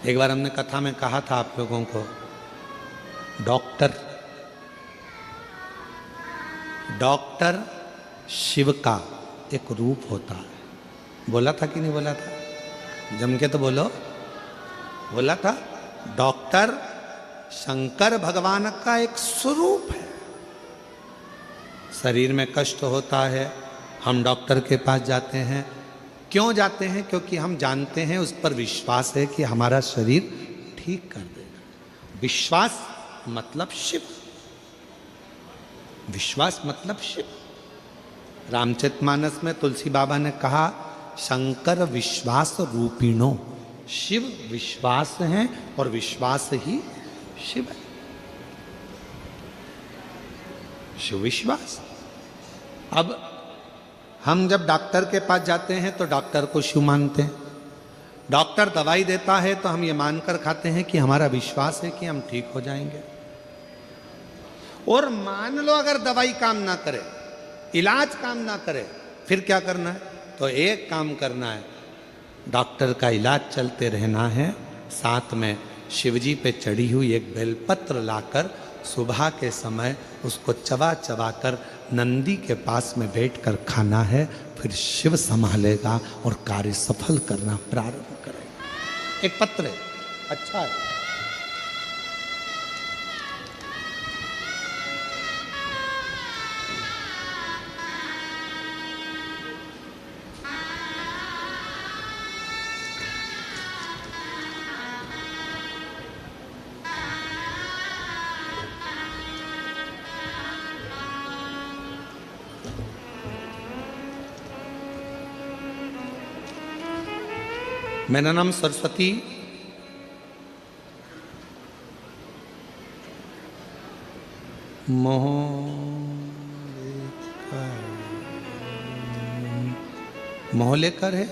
एक बार हमने कथा में कहा था आप लोगों को, डॉक्टर शिव का एक रूप होता है। बोला था कि नहीं बोला था? जम के तो बोलो। बोला था, डॉक्टर शंकर भगवान का एक स्वरूप है। शरीर में कष्ट होता है, हम डॉक्टर के पास जाते हैं। क्यों जाते हैं? क्योंकि हम जानते हैं, उस पर विश्वास है कि हमारा शरीर ठीक कर देगा। विश्वास मतलब शिव, विश्वास मतलब शिव। रामचरितमानस में तुलसी बाबा ने कहा, शंकर विश्वास रूपिणो। शिव विश्वास है और विश्वास ही शिव है। शिव विश्वास। अब हम जब डॉक्टर के पास जाते हैं तो डॉक्टर को शिव मानते हैं। डॉक्टर दवाई देता है तो हम ये मानकर खाते हैं कि हमारा विश्वास है कि हम ठीक हो जाएंगे। और मान लो अगर दवाई काम ना करे, इलाज काम ना करे, फिर क्या करना है? तो एक काम करना है, डॉक्टर का इलाज चलते रहना है, साथ में शिवजी पे चढ़ी हुई एक बेलपत्र लाकर सुबह के समय उसको चबा चबा कर नंदी के पास में बैठकर खाना है। फिर शिव संभालेगा और कार्य सफल करना प्रारंभ करेगा। एक पत्र है, अच्छा है। मेरा नाम सरस्वती मोहलेकर है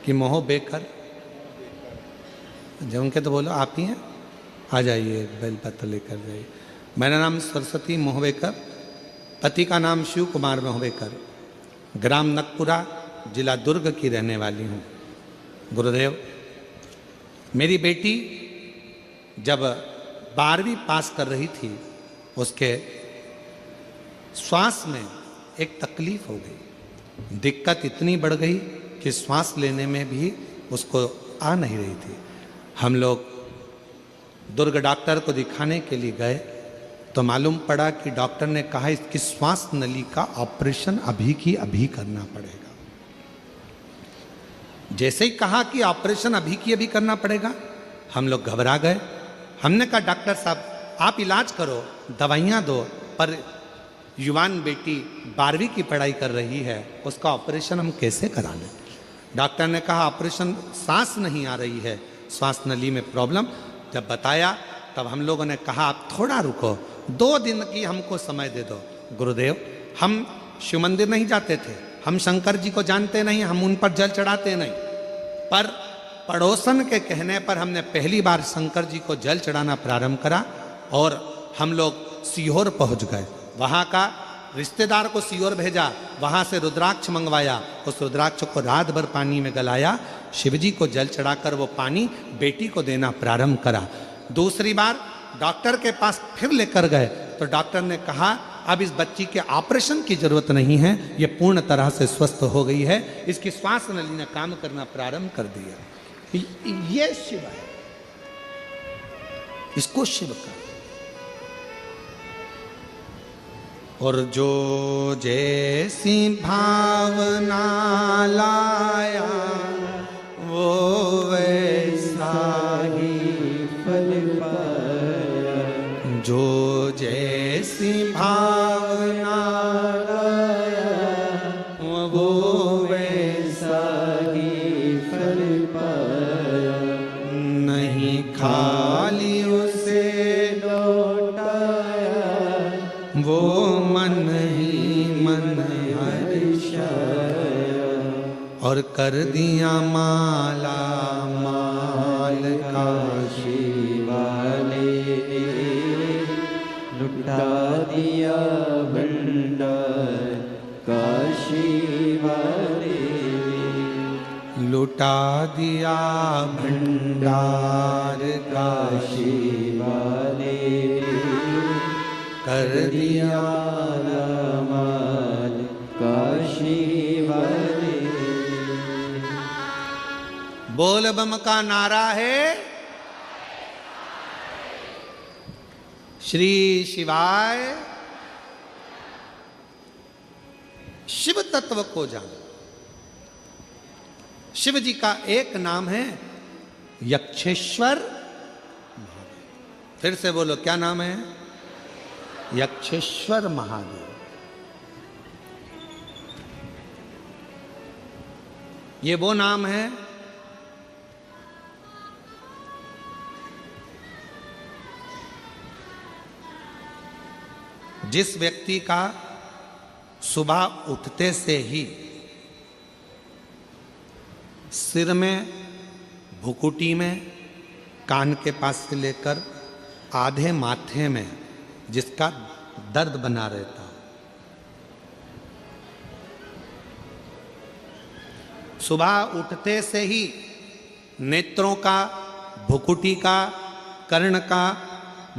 कि मोह बेकर? जब उनके तो बोलो, आप ही हैं, आ जाइए, बेलपत्र लेकर जाइए। मेरा नाम सरस्वती मोहवेकर, पति का नाम शिव कुमार मोहवेकर, ग्राम नकपुरा, जिला दुर्ग की रहने वाली हूँ। गुरुदेव, मेरी बेटी जब 12वीं पास कर रही थी, उसके श्वास में एक तकलीफ हो गई। दिक्कत इतनी बढ़ गई कि श्वास लेने में भी उसको आ नहीं रही थी। हम लोग दुर्ग डॉक्टर को दिखाने के लिए गए तो मालूम पड़ा कि डॉक्टर ने कहा इसकी श्वास नली का ऑपरेशन अभी की अभी करना पड़ेगा। जैसे ही कहा कि ऑपरेशन अभी की अभी करना पड़ेगा, हम लोग घबरा गए। हमने कहा डॉक्टर साहब आप इलाज करो, दवाइयाँ दो, पर युवान बेटी 12वीं की पढ़ाई कर रही है, उसका ऑपरेशन हम कैसे करा लें? डॉक्टर ने कहा ऑपरेशन, सांस नहीं आ रही है, श्वास नली में प्रॉब्लम। जब बताया तब हम लोगों ने कहा आप थोड़ा रुको, 2 दिन की हमको समय दे दो। गुरुदेव, हम शिव मंदिर नहीं जाते थे, हम शंकर जी को जानते नहीं, हम उन पर जल चढ़ाते नहीं, पर पड़ोसन के कहने पर हमने पहली बार शंकर जी को जल चढ़ाना प्रारंभ करा और हम लोग सीहोर पहुंच गए। वहाँ का रिश्तेदार को सीहोर भेजा, वहाँ से रुद्राक्ष मंगवाया, उस रुद्राक्ष को रात भर पानी में गलाया, शिवजी को जल चढ़ाकर वो पानी बेटी को देना प्रारंभ करा। दूसरी बार डॉक्टर के पास फिर लेकर गए तो डॉक्टर ने कहा अब इस बच्ची के ऑपरेशन की जरूरत नहीं है, ये पूर्ण तरह से स्वस्थ हो गई है, इसकी श्वास नली ने काम करना प्रारंभ कर दिया। ये शिव है, इसको शिव का। और जो जैसी भावना लाया वो वैसा ही फल पाया। जो जैसी भावना वो वैसा कर दिया माला माल काशी वाले ने लुटा दिया भंडार काशी वाले ने लुटा दिया भंडार काशी वाले ने कर दिया माल काशी वाले ने। बोल बम का नारा है श्री शिवाय। शिव तत्व को जानो। शिव जी का एक नाम है यक्षेश्वर महादेव। फिर से बोलो, क्या नाम है? यक्षेश्वर महादेव। ये वो नाम है जिस व्यक्ति का सुबह उठते से ही सिर में, भुकुटी में, कान के पास से लेकर आधे माथे में जिसका दर्द बना रहता, सुबह उठते से ही नेत्रों का, भुकुटी का, कर्ण का,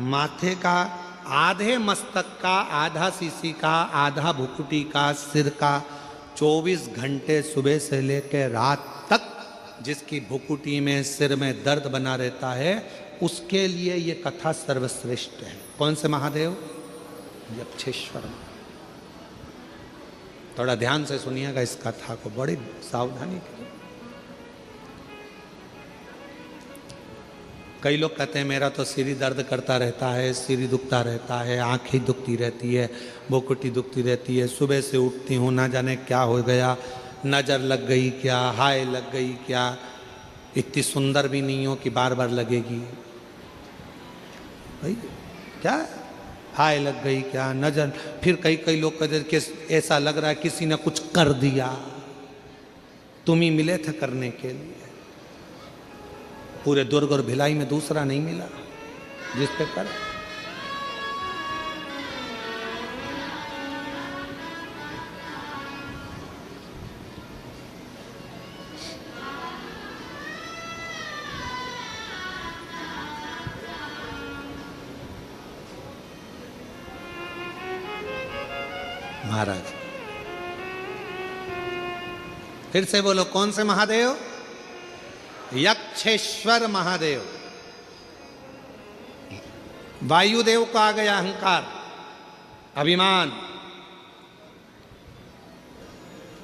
माथे का, आधे मस्तक का, आधा सीसी का, आधा भुकुटी का, सिर का 24 घंटे सुबह से लेकर रात तक जिसकी भुकुटी में, सिर में दर्द बना रहता है, उसके लिए ये कथा सर्वश्रेष्ठ है। कौन से महादेव? यक्षेश्वर। थोड़ा ध्यान से सुनिएगा इस कथा को, बड़ी सावधानी के। कई लोग कहते हैं मेरा तो सिर दर्द करता रहता है, सिर दुखता रहता है, आंखें दुखती रहती है, भुकुटी दुखती रहती है, सुबह से उठती हूँ ना जाने क्या हो गया, नज़र लग गई क्या, हाय लग गई क्या, इतनी सुंदर भी नहीं हो कि बार बार लगेगी। भाई क्या हाय लग गई क्या, नज़र। फिर कई लोग कहते कि ऐसा लग रहा है किसी ने कुछ कर दिया, तुम ही मिले थे करने के लिए। पूरे दुर्ग और भिलाई में दूसरा नहीं मिला जिस पे कर। महाराज फिर से बोलो, कौन से महादेव? यक्षेश्वर महादेव। वायुदेव को आ गया अहंकार, अभिमान,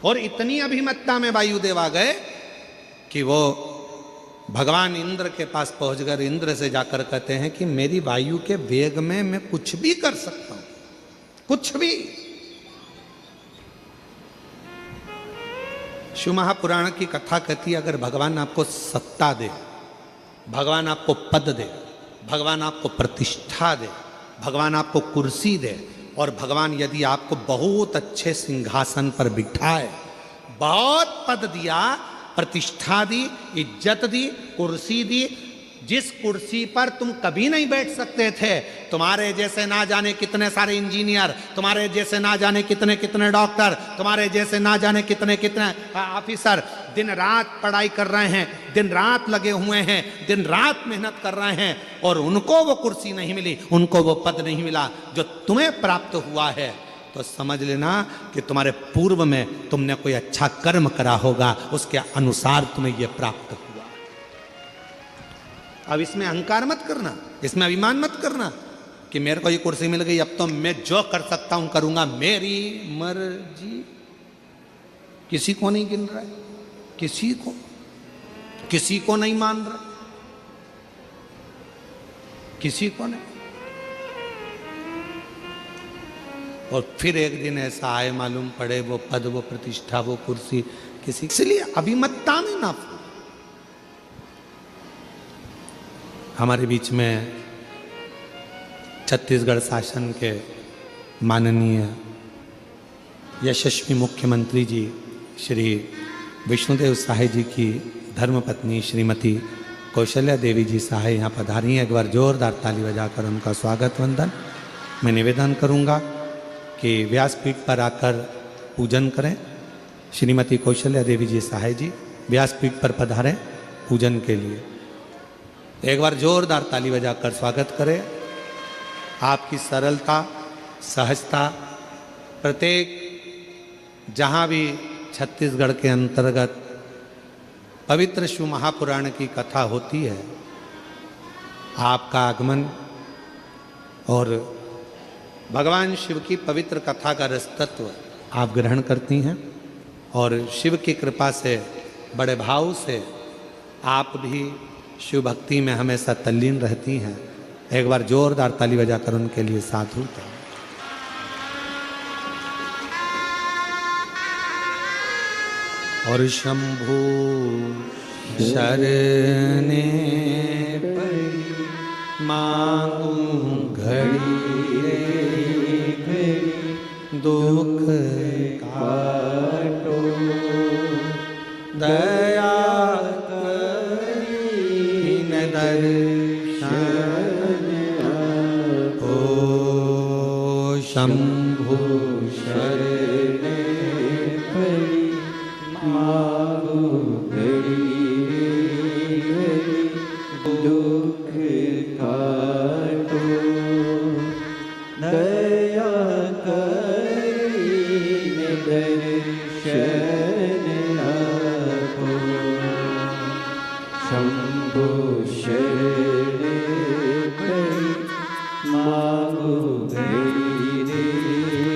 और इतनी अभिमत्ता में वायुदेव आ गए कि वो भगवान इंद्र के पास पहुंच गए। इंद्र से जाकर कहते हैं कि मेरी वायु के वेग में मैं कुछ भी कर सकता हूं, कुछ भी। शिव महापुराण की कथा कहती है अगर भगवान आपको सत्ता दे, भगवान आपको पद दे, भगवान आपको प्रतिष्ठा दे, भगवान आपको कुर्सी दे, और भगवान यदि आपको बहुत अच्छे सिंहासन पर बिठाए, बहुत पद दिया, प्रतिष्ठा दी, इज्जत दी, कुर्सी दी, जिस कुर्सी पर तुम कभी नहीं बैठ सकते थे, तुम्हारे जैसे ना जाने कितने सारे इंजीनियर, तुम्हारे जैसे ना जाने कितने कितने डॉक्टर, तुम्हारे जैसे ना जाने कितने कितने ऑफिसर दिन रात पढ़ाई कर रहे हैं, दिन रात लगे हुए हैं, दिन रात मेहनत कर रहे हैं, और उनको वो कुर्सी नहीं मिली, उनको वो पद नहीं मिला जो तुम्हें प्राप्त हुआ है, तो समझ लेना कि तुम्हारे पूर्व में तुमने कोई अच्छा कर्म करा होगा, उसके अनुसार तुम्हें यह प्राप्त हुआ। अब इसमें अहंकार मत करना, इसमें अभिमान मत करना कि मेरे को ये कुर्सी मिल गई, अब तो मैं जो कर सकता हूं करूंगा, मेरी मर्जी। किसी को नहीं गिन रहा है, किसी को नहीं मान रहा, किसी को नहीं। और फिर एक दिन ऐसा आए, मालूम पड़े वो पद, वो प्रतिष्ठा, वो कुर्सी किसी। इसलिए अभिमत्ता में ना। हमारे बीच में छत्तीसगढ़ शासन के माननीय यशस्वी मुख्यमंत्री जी श्री विष्णुदेव सहाय जी की धर्मपत्नी श्रीमती कौशल्या देवी जी सहाय यहाँ पधारी हैं। एक बार जोरदार ताली बजाकर उनका स्वागत वंदन मैं निवेदन करूँगा कि व्यासपीठ पर आकर पूजन करें। श्रीमती कौशल्या देवी जी सहाय जी व्यासपीठ पर पधारें पूजन के लिए। एक बार जोरदार ताली बजाकर स्वागत करें। आपकी सरलता सहजता प्रत्येक जहाँ भी छत्तीसगढ़ के अंतर्गत पवित्र शिव महापुराण की कथा होती है, आपका आगमन और भगवान शिव की पवित्र कथा का रस तत्व आप ग्रहण करती हैं और शिव की कृपा से बड़े भाव से आप भी शिव भक्ति में हमेशा तल्लीन रहती हैं। एक बार जोरदार ताली बजाकर उनके लिए साधु था। और शंभु शरणे पड़ी मांगू घड़ी दुख काटो दया करीन दर्शन ओ शंभु शरणे पड़ी मांगू घड़ी दुख काटो दया करीन दर्शन आपो शंभु शरणे पड़ी मांगू घड़ी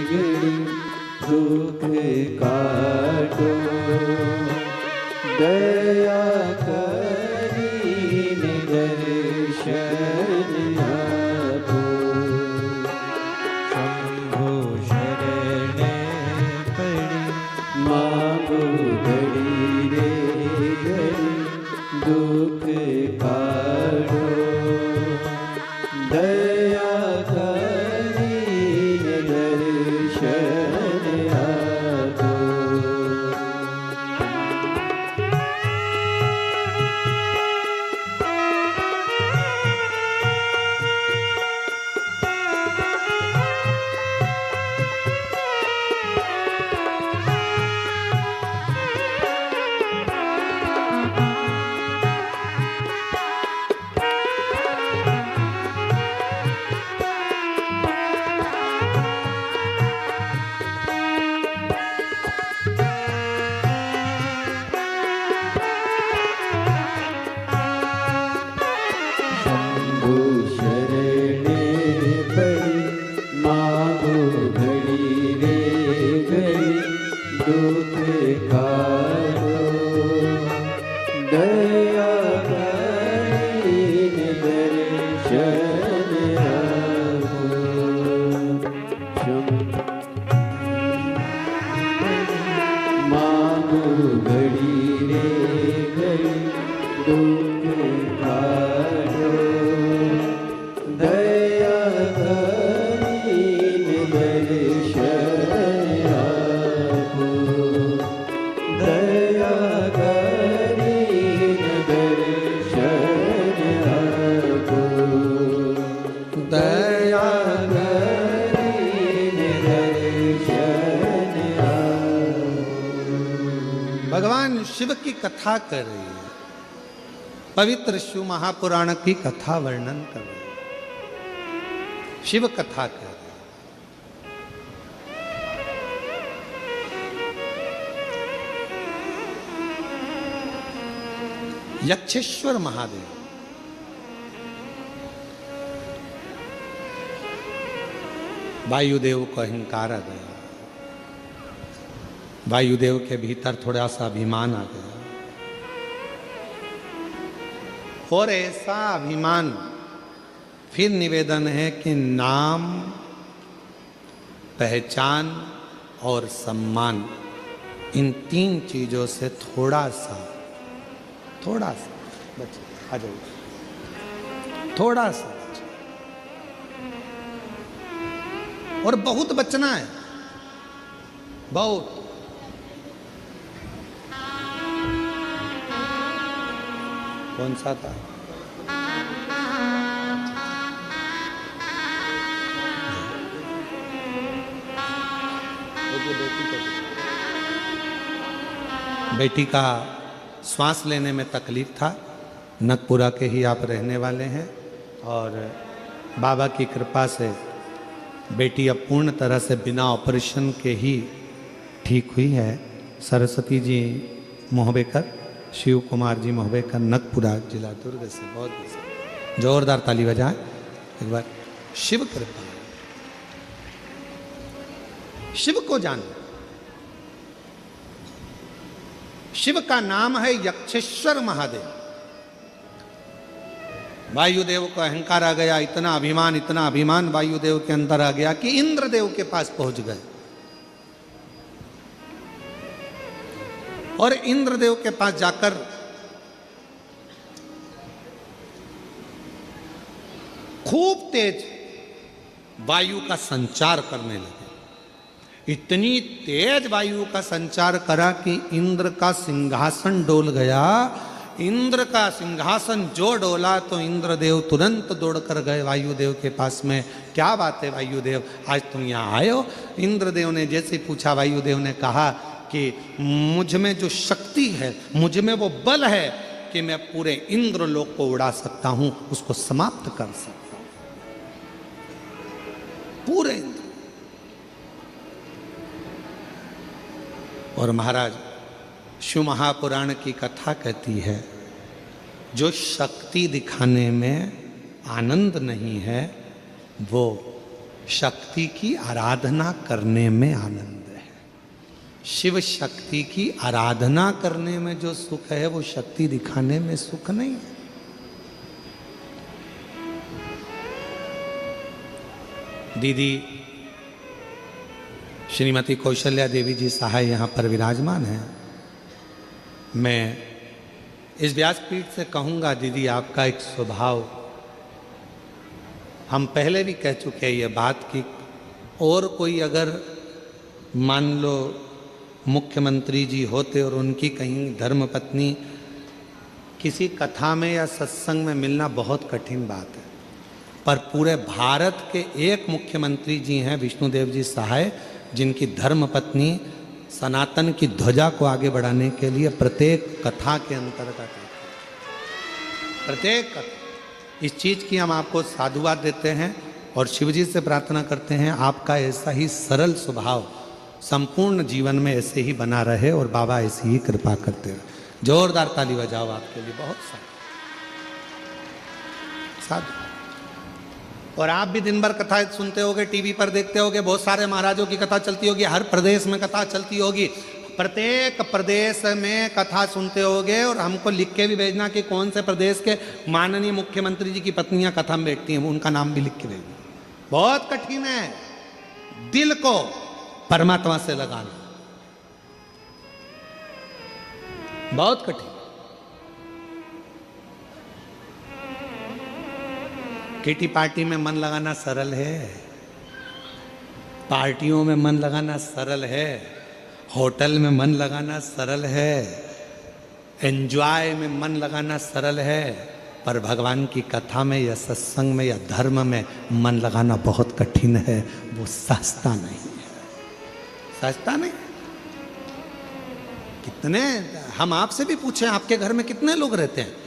घड़ी दुख काटो दया करीन दर्शन आपो शंभु शरणे पड़ी मांगो घड़ी रे घड़ी दुख काटो दया करीन दर्शन आपो शंभु शरणे पड़ी मांगो घड़ी रे घड़ी दुख काटो दया करीन दर्शन आपो मांगो घड़ी रे घड़ी दुख काटो दया करीन दर्शन आपो दया करीन दर्शन आपो दया करीन दर्शन आपो भगवान शिव की कथा कर रही है। पवित्र शिव महापुराण की कथा वर्णन कर रही है। शिव कथा कर रही है। यक्षेश्वर महादेव वायुदेव को अहंकार आ गया। वायुदेव के भीतर थोड़ा सा अभिमान आ गया और ऐसा अभिमान फिर निवेदन है कि नाम पहचान और सम्मान इन तीन चीजों से थोड़ा सा बचे। आ जाओ थोड़ा सा बचे और बहुत बचना है बहुत। कौन सा था? बेटी का श्वास लेने में तकलीफ था। नगपुरा के ही आप रहने वाले हैं और बाबा की कृपा से बेटी अब पूर्ण तरह से बिना ऑपरेशन के ही ठीक हुई है। सरस्वती जी मोहबेकर, शिव कुमार जी मोहबेकर, नगपुरा जिला दुर्ग से। बहुत जोरदार ताली बजाएं एक बार। शिव कृपा, शिव को जानो। शिव का नाम है यक्षेश्वर महादेव। वायुदेव को अहंकार आ गया, इतना अभिमान वायुदेव के अंदर आ गया कि इंद्रदेव के पास पहुंच गए। और इंद्रदेव के पास जाकर खूब तेज वायु का संचार करने लगे। इतनी तेज वायु का संचार करा कि इंद्र का सिंहासन डोल गया। इंद्र का सिंहासन जो डोला तो इंद्रदेव तुरंत दौड़कर गए वायुदेव के पास में। क्या बात है वायुदेव, आज तुम यहाँ आए हो? इंद्रदेव ने जैसे पूछा, वायुदेव ने कहा कि मुझ में जो शक्ति है, मुझ में वो बल है कि मैं पूरे इंद्रलोक को उड़ा सकता हूं, उसको समाप्त कर सकता हूं, पूरे इंद्र। और महाराज, शिव महापुराण की कथा कहती है, जो शक्ति दिखाने में आनंद नहीं है, वो शक्ति की आराधना करने में आनंद है। शिव शक्ति की आराधना करने में जो सुख है, वो शक्ति दिखाने में सुख नहीं है। दीदी श्रीमती कौशल्या देवी जी सहाय यहाँ पर विराजमान हैं। मैं इस व्यासपीठ से कहूँगा, दीदी आपका एक स्वभाव, हम पहले भी कह चुके हैं ये बात कि और कोई अगर मान लो मुख्यमंत्री जी होते और उनकी कहीं धर्मपत्नी किसी कथा में या सत्संग में मिलना बहुत कठिन बात है, पर पूरे भारत के एक मुख्यमंत्री जी हैं विष्णुदेव जी सहाय, जिनकी धर्मपत्नी सनातन की ध्वजा को आगे बढ़ाने के लिए प्रत्येक कथा के अंतर्गत, प्रत्येक कथा, इस चीज़ की हम आपको साधुवाद देते हैं और शिवजी से प्रार्थना करते हैं आपका ऐसा ही सरल स्वभाव संपूर्ण जीवन में ऐसे ही बना रहे और बाबा ऐसी ही कृपा करते रहे। जोरदार ताली बजाओ आपके लिए, बहुत साधु। और आप भी दिन भर कथा सुनते होगे, टीवी पर देखते होगे, बहुत सारे महाराजों की कथा चलती होगी, हर प्रदेश में कथा चलती होगी, प्रत्येक प्रदेश में कथा सुनते होगे। और हमको लिख के भी भेजना कि कौन से प्रदेश के माननीय मुख्यमंत्री जी की पत्नियां कथा में बैठती हैं, उनका नाम भी लिख के भेजना। बहुत कठिन है दिल को परमात्मा से लगाना, बहुत कठिन। किटी पार्टी में मन लगाना सरल है, पार्टियों में मन लगाना सरल है, होटल में मन लगाना सरल है, एंजॉय में मन लगाना सरल है, पर भगवान की कथा में या सत्संग में या धर्म में मन लगाना बहुत कठिन है। वो सस्ता नहीं है, सस्ता नहीं। कितने, हम आपसे भी पूछें, आपके घर में कितने लोग रहते हैं?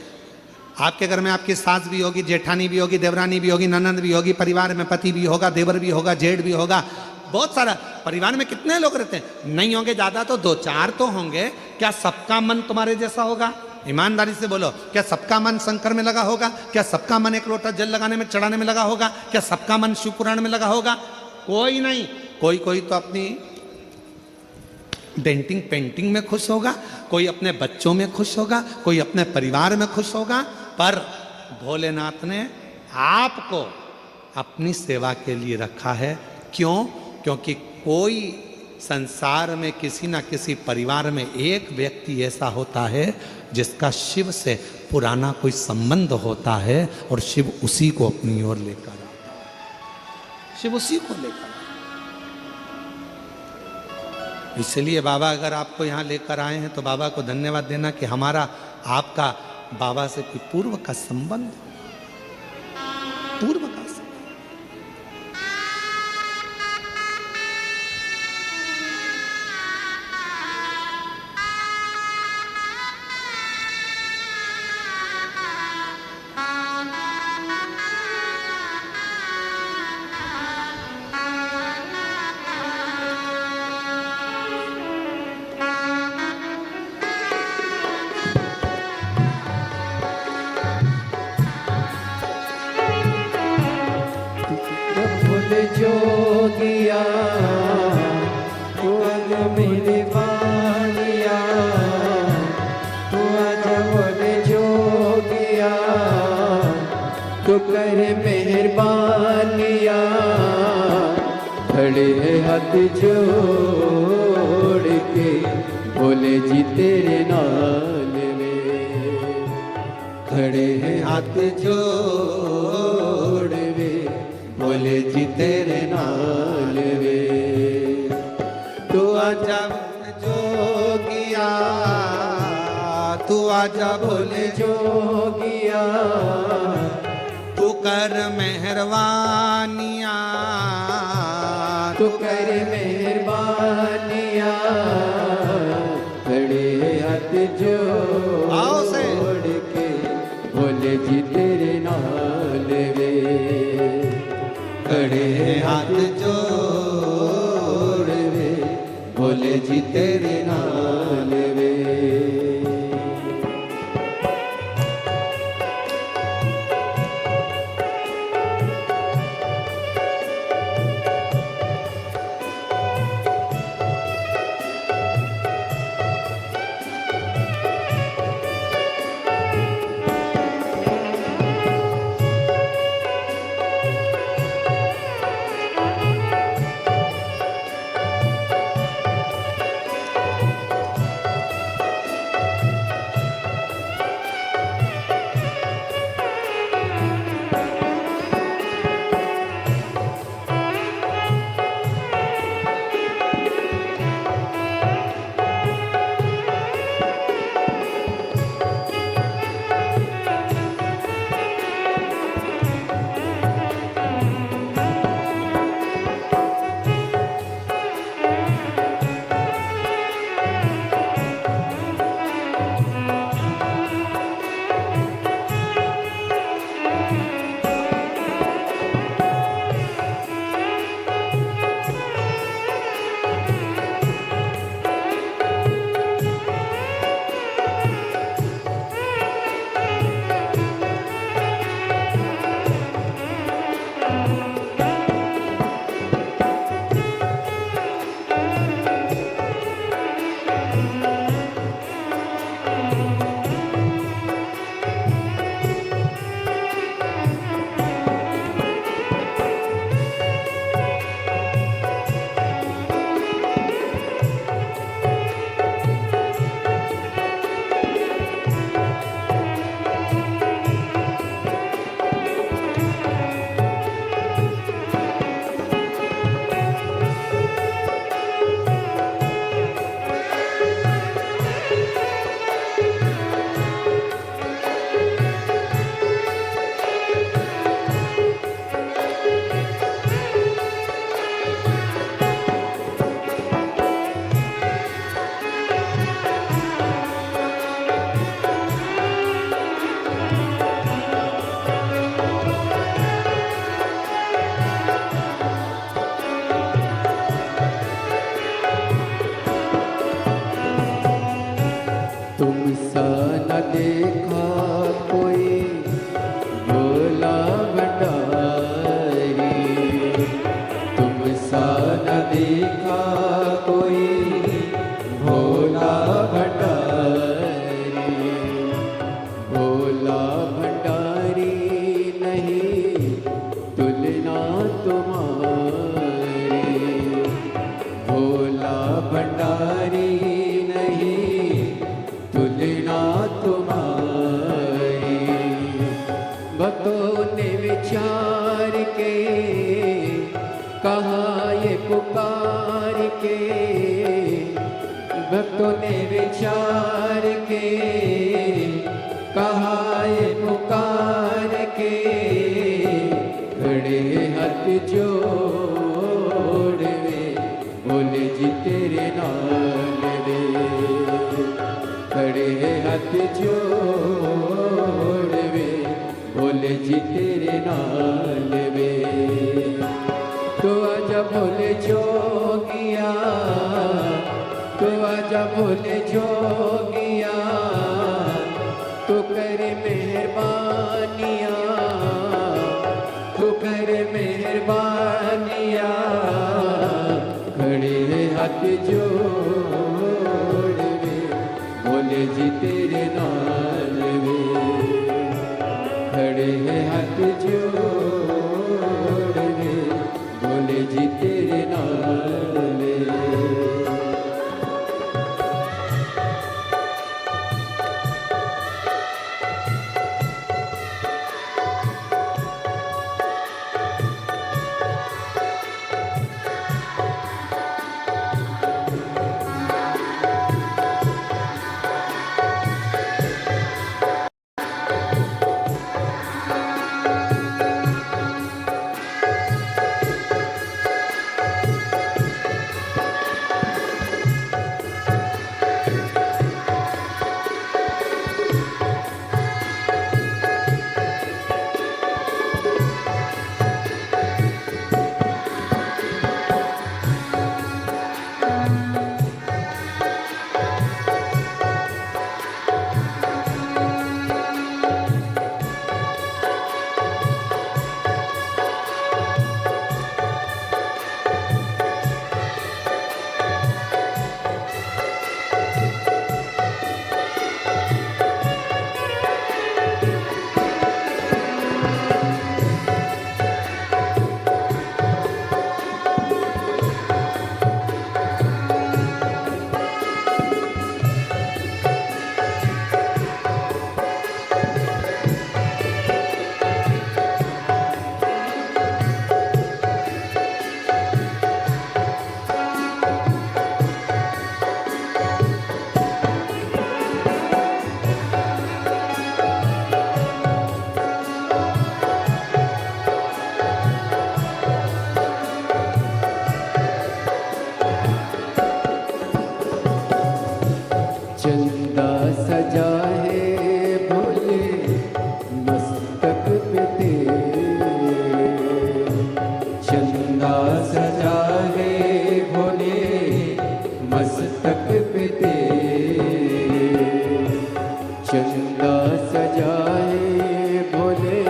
आपके घर में आपकी सास भी होगी, जेठानी भी होगी, देवरानी भी होगी, ननंद भी होगी, परिवार में पति भी होगा, देवर भी होगा, जेठ भी होगा, बहुत सारा। परिवार में कितने लोग रहते हैं? नहीं होंगे ज़्यादा तो 2-4 तो होंगे। क्या सबका मन तुम्हारे जैसा होगा? ईमानदारी से बोलो, क्या सबका मन शंकर में लगा होगा? क्या सबका मन एक लोटा जल लगाने में, चढ़ाने में लगा होगा? क्या सबका मन शिव पुराण में लगा होगा? कोई नहीं। कोई कोई तो अपनी डेंटिंग पेंटिंग में खुश होगा, कोई अपने बच्चों में खुश होगा, कोई अपने परिवार में खुश होगा, पर भोलेनाथ ने आपको अपनी सेवा के लिए रखा है। क्यों? क्योंकि कोई संसार में किसी ना किसी परिवार में एक व्यक्ति ऐसा होता है जिसका शिव से पुराना कोई संबंध होता है और शिव उसी को अपनी ओर लेकर आता है, शिव उसी को लेकर आता है। इसलिए बाबा अगर आपको यहाँ लेकर आए हैं तो बाबा को धन्यवाद देना कि हमारा आपका बाबा से कोई पूर्व का संबंध, पूर्व का संबंध। भूल जोगिया तू आज मेरे बानिया, तू आज भूल जोगिया तू कर मेहरबानिया। खड़े हैं हाथ जोड़ के बोले जी तेरे नाल में, खड़े हैं हाथ जोड़ वे, बोले जी तेरे नाल वे। तू आजा जोगिया, तू आजा बोले जोगिया तू कर मेहरबानिया, तू कर मेहरबानिया। खड़े हाथ आओ से। जोड़ के बोले जी तेरे नाल वे, खड़े हैं हाथ जोड़ वे, बोले जी तेरे नाल वे। तुमसा न देखा कोई भोला भंडारी, तुमसा न देखा कोई भोला भंडारी। भोला भंडारी नहीं तुलना तुम्हारी, भोला भंडारी तुलना तुम्हारी। भक्तों ने विचार के कहा ये पुकार के, भक्तों ने विचार के कहाए पुकार के खड़े हाथ जोड़ वे बोले जी तेरे नाल रे खड़े हाथ जोड़ वे बोले जी तेरे नाल वे तो आजा बोले जोगिया तो आजा बोले जोगिया तू कर मेहरबानिया तू कर मेहरबानिया खड़े हाथ जोड़ वे बोले जी तेरे नाल वे खड़े हाथ जोड़ वे बोले जी तेरे नाल वे चंदा सजा है भोले मस्तक पे तेरे चंदा सजा है भोले मस्तक पे तेरे चंदा सजा है भोले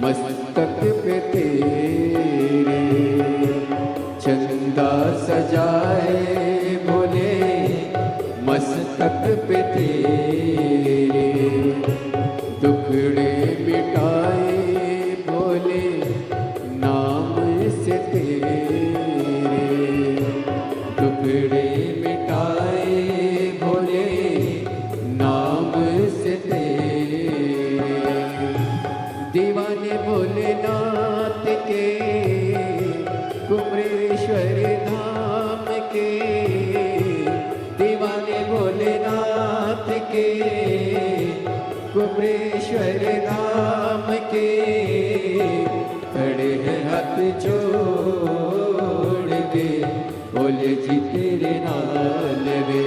मस्तक पे तेरे चंदा सजा है भोले मस्तक पे तेरे दुखड़े मिटाए भोले नाम से तेरे दुखड़े मिटाए भोले नाम से तेरे दीवाने भोलेनाथ के कुमरेश्वर धाम के दीवाने भोलेनाथ के कुमरेश्वर धाम के खड़े हैं हाथ जोड़ के बोले जी तेरे नाल वे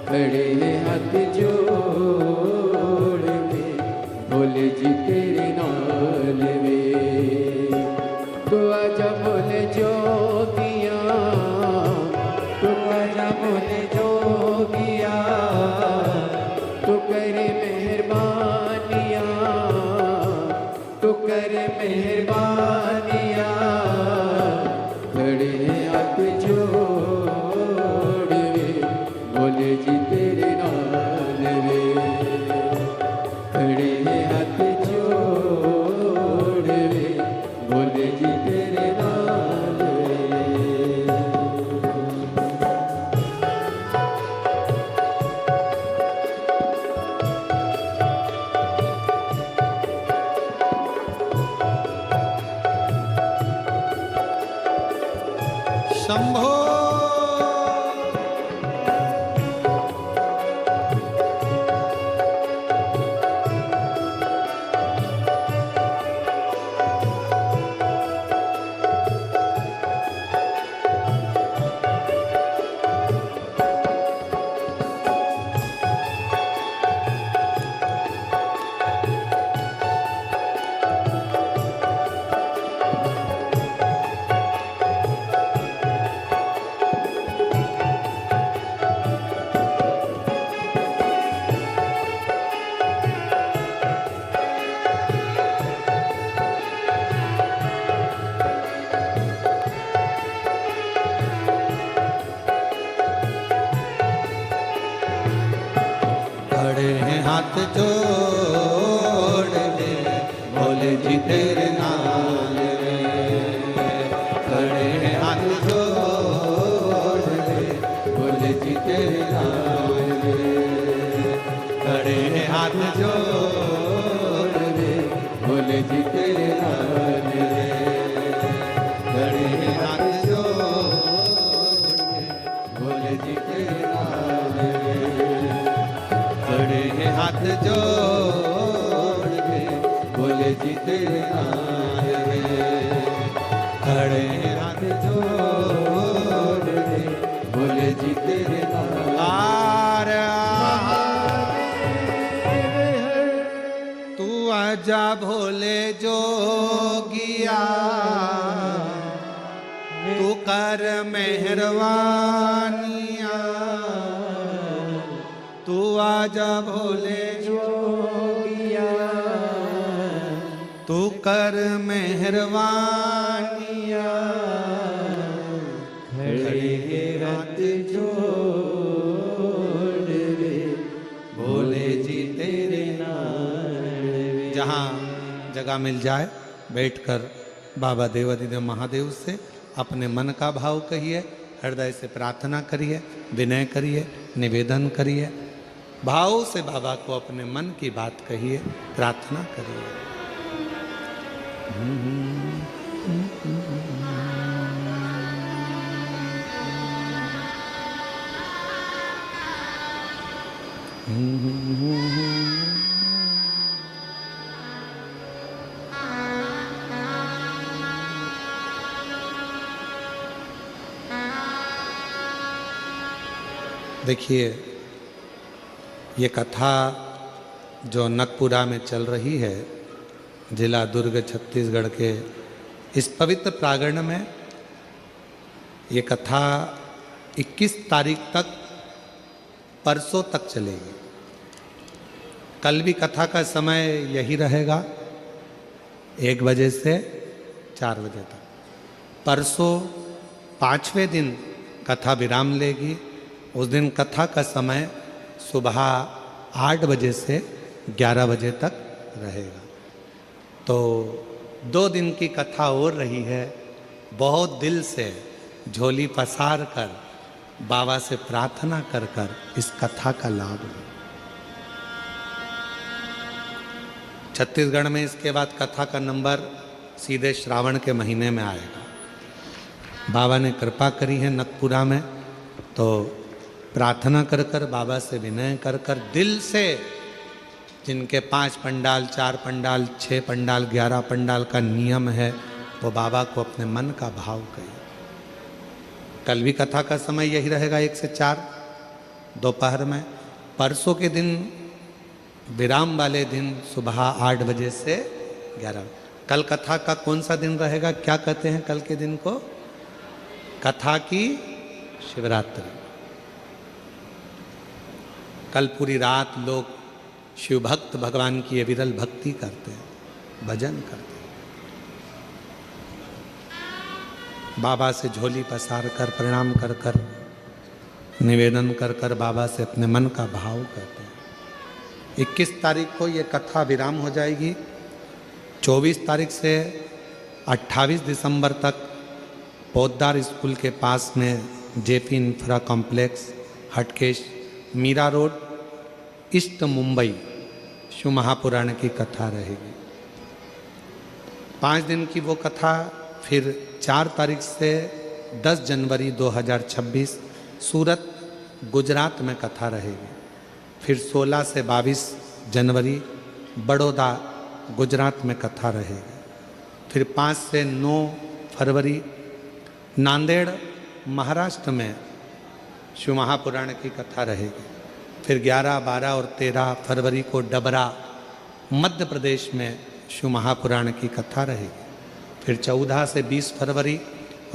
खड़े हैं हाथ जोड़ के बोले जी तेरे नाल वे तू आजा बोले जोगिया तू आजा बोले जोगिया तू करे मेहरबानिया तू करे मेहरबानिया खड़े हाथ जोड़ वे बोले जी तेरे नाल वे खड़े हाथ जोड़ वे बोले जी तेरे नाल वे शंभो जोड़ ले, भोले जी तेरे नाल रे। खड़े हैं हाथ जोड़ ले, भोले जी तेरे नाल रे। खड़े हैं हाथ जोड़ ले, भोले जी तेरे नाल रे। खड़े हैं हाथ जोड़ ले, भोले जी तेरे नाल रे। खड़े हैं हाथ जोड़ के, भोले जी तेरे नाल रे। खड़े हैं हाथ जोड़ के, भोले जी तेरे नाल। तू आजा भोले जोगिया, तू कर मेहरबानिया। तू आजा भोले जोगिया, तू कर मेहरबानिया। खड़े हाथ जोड़ रे, भोले जी तेरे नाल रे। जहाँ जगह मिल जाए बैठकर बाबा देवाधिदेव महादेव से अपने मन का भाव कहिए, हृदय से प्रार्थना करिए, विनय करिए, निवेदन करिए, भाव से बाबा को अपने मन की बात कहिए, प्रार्थना करिए। देखिए, ये कथा जो नकपुरा में चल रही है, जिला दुर्ग छत्तीसगढ़ के इस पवित्र प्रांगण में, ये कथा 21 तारीख तक, परसों तक चलेगी। कल भी कथा का समय यही रहेगा, 1 बजे से 4 बजे तक। परसों 5वें दिन कथा विराम लेगी। उस दिन कथा का समय सुबह 8 बजे से 11 बजे तक रहेगा। तो 2 दिन की कथा और रही है। बहुत दिल से झोली पसार कर बाबा से प्रार्थना कर कर इस कथा का लाभ लें। छत्तीसगढ़ में इसके बाद कथा का नंबर सीधे श्रावण के महीने में आएगा। बाबा ने कृपा करी है नकपुरा में, तो प्रार्थना कर कर, बाबा से विनय कर कर, दिल से, जिनके 5 पंडाल, 4 पंडाल, 6 पंडाल, 11 पंडाल का नियम है, वो बाबा को अपने मन का भाव कहिए। कल भी कथा का समय यही रहेगा, 1 से 4 दोपहर में। परसों के दिन, विराम वाले दिन, सुबह 8 बजे से 11। कल कथा का कौन सा दिन रहेगा, क्या कहते हैं कल के दिन को? कथा की शिवरात्रि। कल पूरी रात लोग शिव भक्त भगवान की विरल भक्ति करते हैं, भजन करते हैं। बाबा से झोली पसार कर, प्रणाम कर कर, निवेदन कर कर बाबा से अपने मन का भाव करते हैं। 21 तारीख को ये कथा विराम हो जाएगी। 24 तारीख से 28 दिसंबर तक पोद्दार स्कूल के पास में JP infra complex, Hatkesh, Mira road, east Mumbai, Shiv Mahapuran की कथा रहेगी। 5 दिन की वो कथा। फिर 4 तारीख से 10 जनवरी 2026 सूरत, गुजरात में कथा रहेगी। फिर 16 से 22 जनवरी बड़ौदा, गुजरात में कथा रहेगी। फिर 5 से 9 फरवरी नांदेड़, महाराष्ट्र में शिव महापुराण की कथा रहेगी। फिर 11, 12 और 13 फरवरी को डबरा, मध्य प्रदेश में शिव महापुराण की कथा रहेगी। फिर 14 से 20 फरवरी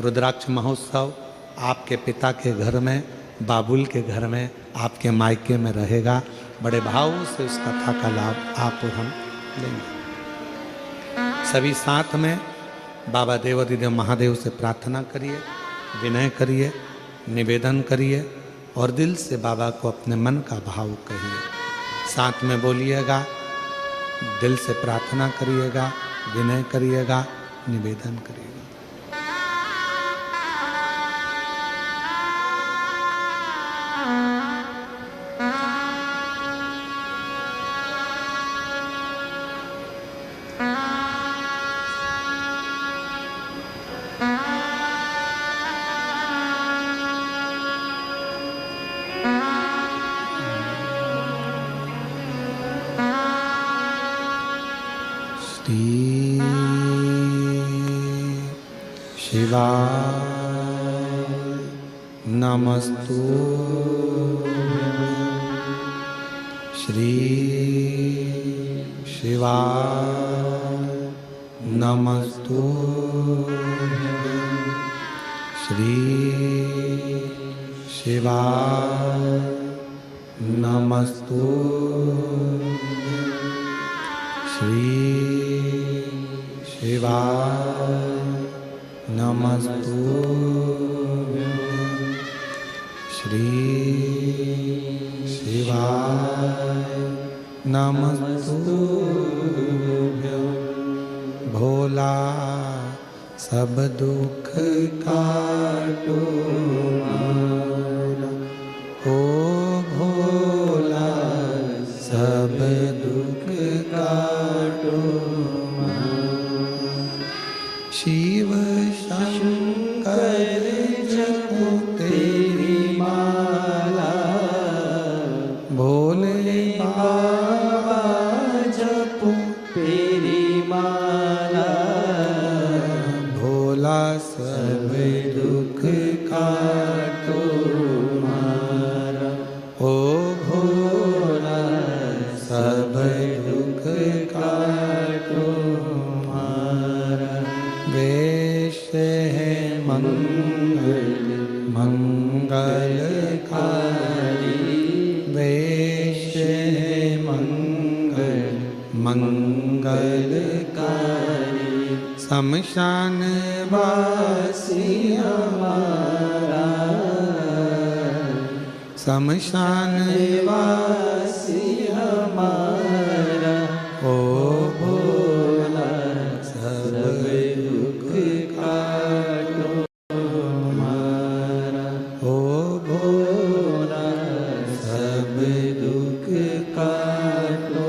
रुद्राक्ष महोत्सव आपके पिता के घर में, बाबुल के घर में, आपके मायके में रहेगा। बड़े भाव से उस कथा का लाभ आप और हम लेंगे। सभी साथ में बाबा देवाधिदेव महादेव से प्रार्थना करिए, विनय करिए, निवेदन करिए और दिल से बाबा को अपने मन का भाव कहिए। साथ में बोलिएगा, दिल से प्रार्थना करिएगा, विनय करिएगा, निवेदन करिएगा। श्री शिवाय नमस्तुभ्यं। श्री शिवाय नमस्तुभ्यं। श्री शिवाय नमस्तुभ्यं। श्री शिवाय नमस्तुभ्यं। श्री शिवाय नमस्तुभ्यं। भोला सब दुख काटो मारा, ओ भोला सब दुख काटो मारा। शिव शंकर जपो तेरी माला, भोले बाबा जपो तेरी माला। भोला सब दुख काटो मारा, ओ भोला सब दुख काटो मारा। वेश है मंगल मंगलकारी, वेश है मंगल मंगलकारी। शमशान वासी हमारा, शमशान वासी हमारा। ओ भोला सब दुख काटो मारा, ओ भोला सब दुख काटो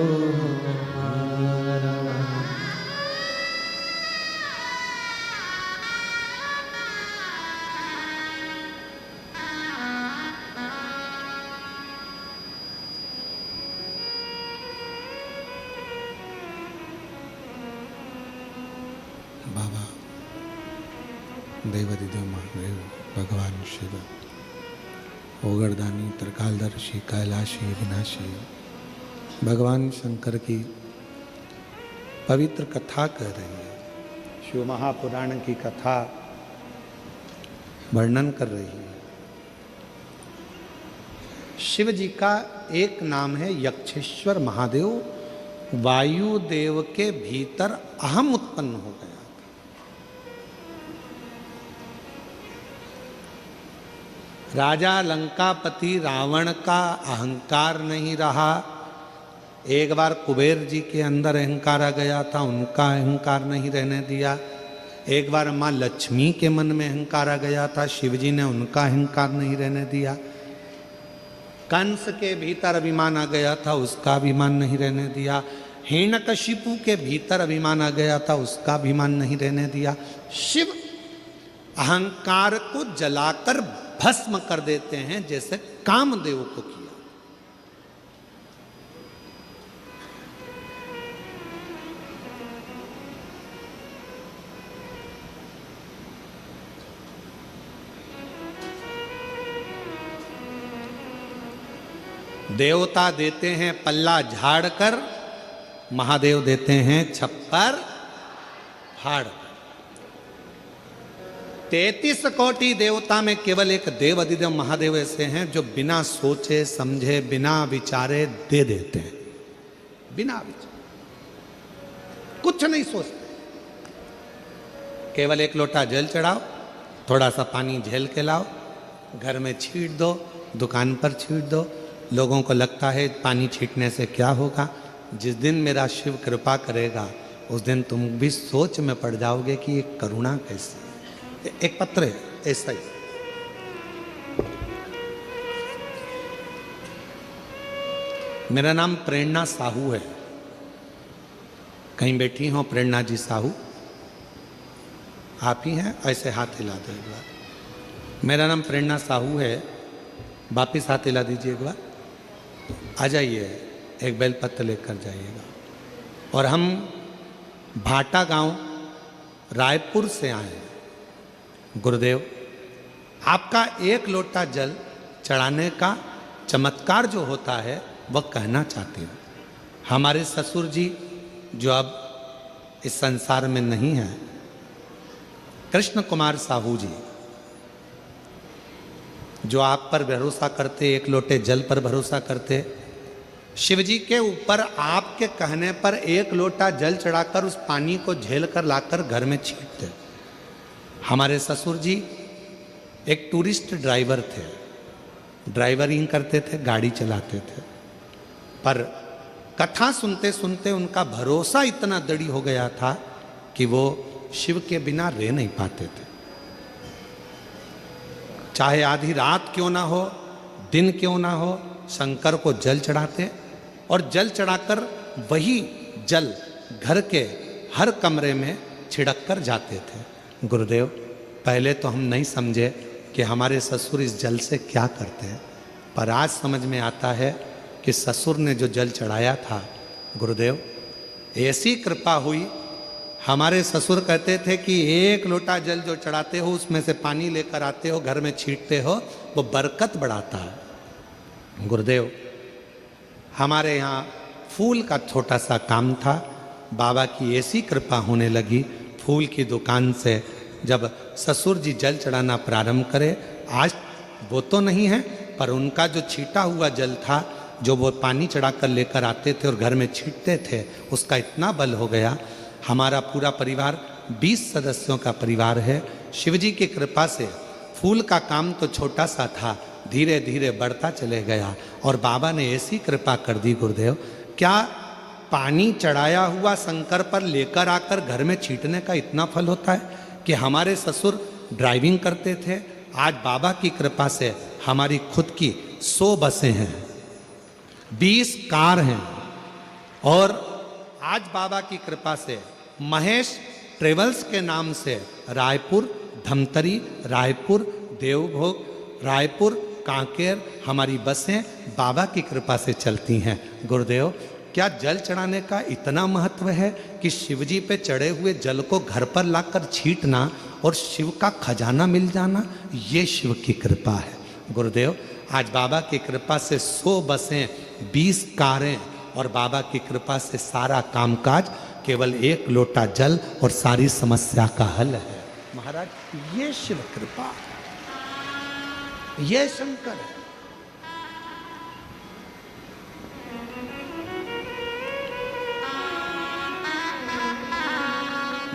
मारा। बाबा देवादिदेव महादेव भगवान शिव ओगरदानी त्रिकालदर्शी कैलाशी विनाशी भगवान शंकर की पवित्र कथा कर रही है। शिव महापुराण की कथा वर्णन कर रही है। शिव जी का एक नाम है यक्षेश्वर महादेव। वायुदेव के भीतर अहम उत्पन्न हो गया। राजा लंकापति रावण का अहंकार नहीं रहा। एक बार कुबेर जी के अंदर अहंकार आ गया था, उनका अहंकार नहीं रहने दिया। एक बार माँ लक्ष्मी के मन में अहंकार आ गया था, शिव जी ने उनका अहंकार नहीं रहने दिया। कंस के भीतर अभिमान आ गया था, उसका अभिमान नहीं रहने दिया। हिरण्यकशिपु के भीतर अभिमान आ गया था, उसका अभिमान नहीं रहने दिया। शिव अहंकार को जलाकर भस्म कर देते हैं, जैसे कामदेव को किया। देवता देते हैं पल्ला झाड़ कर, महादेव देते हैं छप्पर फाड़। 33 कोटि देवता में केवल एक देव अधिदेव महादेव ऐसे हैं जो बिना सोचे समझे बिना विचारे दे देते हैं। बिना विचारे कुछ नहीं सोचते, केवल एक लोटा जल चढ़ाओ, थोड़ा सा पानी झेल के लाओ, घर में छीट दो, दुकान पर छीट दो, लोगों को लगता है पानी छींटने से क्या होगा। जिस दिन मेरा शिव कृपा करेगा उस दिन तुम भी सोच में पड़ जाओगे कि ये करुणा कैसी। एक पत्र है ऐसा ही। मेरा नाम प्रेरणा साहू है। कहीं बैठी हो प्रेरणा जी साहू? आप ही हैं? ऐसे हाथ हिला दो एक बार। मेरा नाम प्रेरणा साहू है। वापिस हाथ हिला दीजिए एक बार। आ जाइए, एक बेलपत्र लेकर जाइएगा। और हम भाटा गांव रायपुर से आए हैं। गुरुदेव, आपका एक लोटा जल चढ़ाने का चमत्कार जो होता है वह कहना चाहते हैं। हमारे ससुर जी जो अब इस संसार में नहीं हैं, कृष्ण कुमार साहू जी, जो आप पर भरोसा करते, एक लोटे जल पर भरोसा करते, शिव जी के ऊपर आपके कहने पर एक लोटा जल चढ़ाकर उस पानी को झेल कर लाकर घर में छींटते। हमारे ससुर जी एक टूरिस्ट ड्राइवर थे, ड्राइवरिंग करते थे, गाड़ी चलाते थे। पर कथा सुनते सुनते उनका भरोसा इतना दृढ़ हो गया था कि वो शिव के बिना रह नहीं पाते थे। चाहे आधी रात क्यों ना हो, दिन क्यों ना हो, शंकर को जल चढ़ाते और जल चढ़ाकर वही जल घर के हर कमरे में छिड़क कर जाते थे। गुरुदेव, पहले तो हम नहीं समझे कि हमारे ससुर इस जल से क्या करते हैं, पर आज समझ में आता है कि ससुर ने जो जल चढ़ाया था, गुरुदेव, ऐसी कृपा हुई। हमारे ससुर कहते थे कि एक लोटा जल जो चढ़ाते हो उसमें से पानी लेकर आते हो, घर में छींटते हो, वो बरकत बढ़ाता है। गुरुदेव, हमारे यहाँ फूल का छोटा सा काम था। बाबा की ऐसी कृपा होने लगी, फूल की दुकान से जब ससुर जी जल चढ़ाना प्रारंभ करे, आज वो तो नहीं है पर उनका जो छीटा हुआ जल था, जो वो पानी चढ़ाकर लेकर आते थे और घर में छींटते थे, उसका इतना बल हो गया। हमारा पूरा परिवार 20 सदस्यों का परिवार है। शिवजी की कृपा से फूल का काम तो छोटा सा था, धीरे धीरे बढ़ता चले गया और बाबा ने ऐसी कृपा कर दी। गुरुदेव, क्या पानी चढ़ाया हुआ शंकर पर लेकर आकर घर में छींटने का इतना फल होता है कि हमारे ससुर ड्राइविंग करते थे, आज बाबा की कृपा से हमारी खुद की 100 बसें हैं, 20 कार हैं और आज बाबा की कृपा से महेश ट्रेवल्स के नाम से रायपुर, धमतरी, रायपुर, देवभोग, रायपुर, कांकेर हमारी बसें बाबा की कृपा से चलती हैं। गुरुदेव, क्या जल चढ़ाने का इतना महत्व है कि शिवजी पे चढ़े हुए जल को घर पर लाकर छींटना और शिव का खजाना मिल जाना, ये शिव की कृपा है। गुरुदेव, आज बाबा की कृपा से 100 बसें, 20 कारें और बाबा की कृपा से सारा कामकाज, केवल एक लोटा जल और सारी समस्या का हल है। महाराज, ये शिव कृपा, ये शंकर है।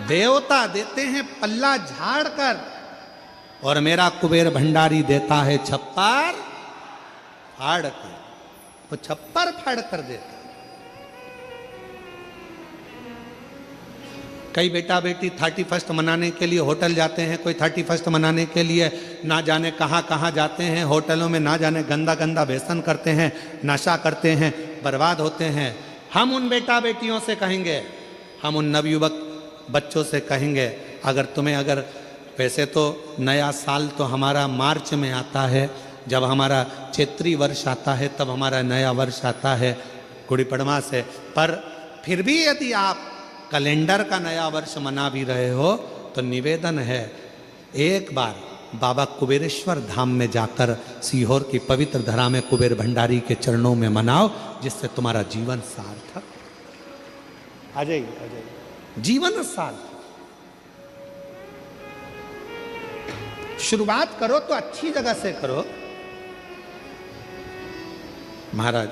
देवता देते हैं पल्ला झाड़ कर और मेरा कुबेर भंडारी देता है छप्पर फाड़ कर। वो छप्पर फाड़ कर देता। कई बेटा बेटी 31st मनाने के लिए होटल जाते हैं, कोई 31st मनाने के लिए ना जाने कहाँ कहाँ जाते हैं, होटलों में ना जाने गंदा गंदा व्यसन करते हैं, नशा करते हैं, बर्बाद होते हैं। हम उन बेटा बेटियों से कहेंगे, हम उन नवयुवक बच्चों से कहेंगे, अगर वैसे तो नया साल तो हमारा मार्च में आता है, जब हमारा चैत्री वर्ष आता है तब हमारा नया वर्ष आता है गुड़ी पड़वा से, पर फिर भी यदि आप कैलेंडर का नया वर्ष मना भी रहे हो तो निवेदन है, एक बार बाबा कुबेरेश्वर धाम में जाकर सीहोर की पवित्र धरा में कुबेर भंडारी के चरणों में मनाओ, जिससे तुम्हारा जीवन सार्थक। आ जाइए, जीवन सार्थक। शुरुआत करो तो अच्छी जगह से करो। महाराज,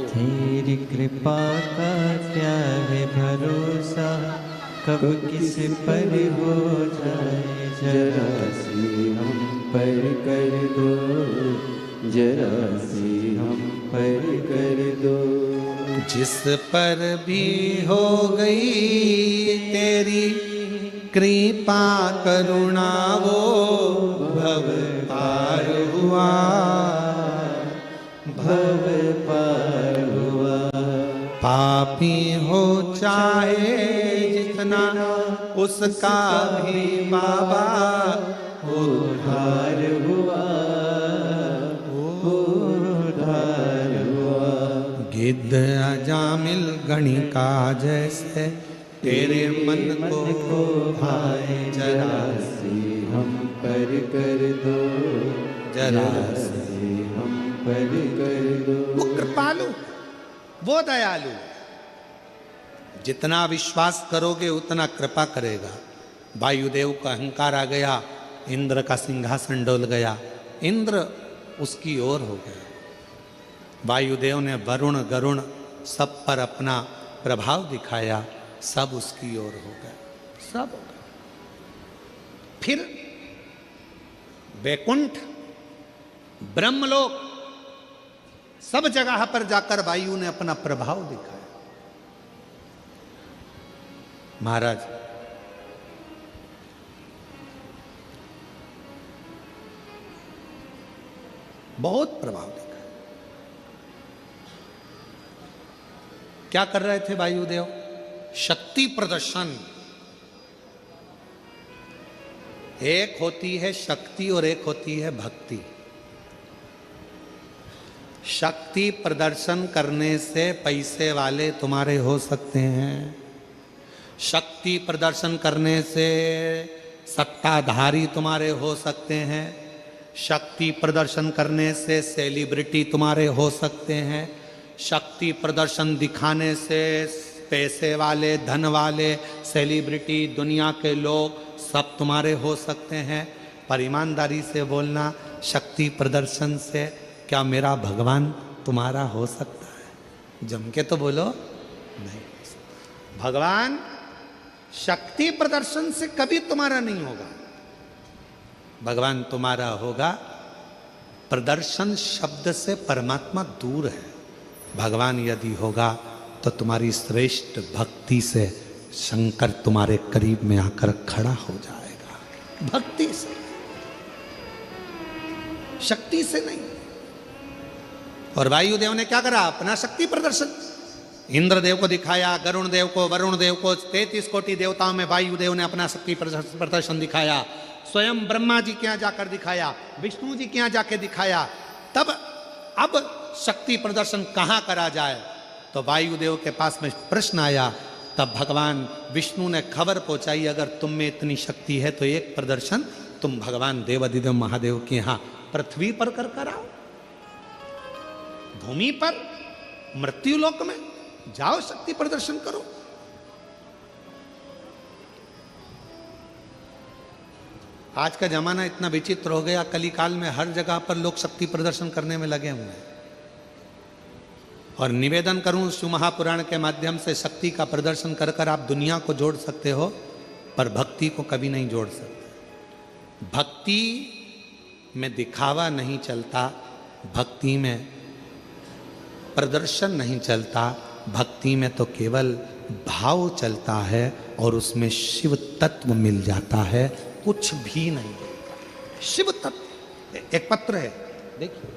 तेरी कृपा का क्या है भरोसा, कब किस पर हो जाए जरा सी हम पर कर दो, जरा सी हम पर कर दो। जिस पर भी हो गई तेरी कृपा करुणा वो भव पार हुआ, भव पार हुआ। पापी हो चाहे जितना उसका भी बाबा उद्धार हुआ, उद्धार हुआ। गिद्ध अजामिल गणिका जैसे तेरे मन को भाए जरा सी हम पर कर दो, जरा सी हम पर कर दो। वो कृपालु, वो दयालु, जितना विश्वास करोगे उतना कृपा करेगा। वायुदेव का अहंकार आ गया, इंद्र का सिंहासन डोल गया, इंद्र उसकी ओर हो गया। वायुदेव ने वरुण गरुण सब पर अपना प्रभाव दिखाया, सब उसकी ओर हो गए, सब हो गए। फिर वैकुंठ, ब्रह्मलोक, सब जगह पर जाकर वायु ने अपना प्रभाव दिखाया। महाराज, बहुत प्रभाव दिखाया। क्या कर रहे थे वायुदेव? शक्ति प्रदर्शन। एक होती है शक्ति और एक होती है भक्ति। शक्ति प्रदर्शन करने से पैसे वाले तुम्हारे हो सकते हैं, शक्ति प्रदर्शन करने से सत्ताधारी तुम्हारे हो सकते हैं, शक्ति प्रदर्शन करने से सेलिब्रिटी तुम्हारे हो सकते हैं, शक्ति प्रदर्शन दिखाने से पैसे वाले, धन वाले, सेलिब्रिटी, दुनिया के लोग सब तुम्हारे हो सकते हैं। पर ईमानदारी से बोलना, शक्ति प्रदर्शन से क्या मेरा भगवान तुम्हारा हो सकता है? जम के तो बोलो, नहीं हो सकता। भगवान शक्ति प्रदर्शन से कभी तुम्हारा नहीं होगा। भगवान तुम्हारा होगा, प्रदर्शन शब्द से परमात्मा दूर है। भगवान यदि होगा तो तुम्हारी श्रेष्ठ भक्ति से शंकर तुम्हारे करीब में आकर खड़ा हो जाएगा। भक्ति से, शक्ति से नहीं। और वायुदेव ने क्या करा? अपना शक्ति प्रदर्शन इंद्रदेव को दिखाया, गरुण देव को, वरुण देव को, 33 कोटि देवताओं में वायुदेव ने अपना शक्ति प्रदर्शन दिखाया। स्वयं ब्रह्मा जी के यहाँ जाकर दिखाया, विष्णु जी के यहाँ जाके दिखाया। तब अब शक्ति प्रदर्शन कहाँ करा जाए? तो वायुदेव के पास में प्रश्न आया। तब भगवान विष्णु ने खबर पहुंचाई, अगर तुम में इतनी शक्ति है तो एक प्रदर्शन तुम भगवान देवाधिदेव महादेव के यहाँ पृथ्वी पर कर कर आओ, भूमि पर, मृत्युलोक में जाओ, शक्ति प्रदर्शन करो। आज का जमाना इतना विचित्र हो गया, कलिकाल में हर जगह पर लोग शक्ति प्रदर्शन करने में लगे हुए हैं। और निवेदन करूं शिव महापुराण के माध्यम से, शक्ति का प्रदर्शन कर कर आप दुनिया को जोड़ सकते हो, पर भक्ति को कभी नहीं जोड़ सकते। भक्ति में दिखावा नहीं चलता, भक्ति में प्रदर्शन नहीं चलता, भक्ति में तो केवल भाव चलता है और उसमें शिव तत्व मिल जाता है, कुछ भी नहीं। शिव तत्व। एक पत्र है, देखिए,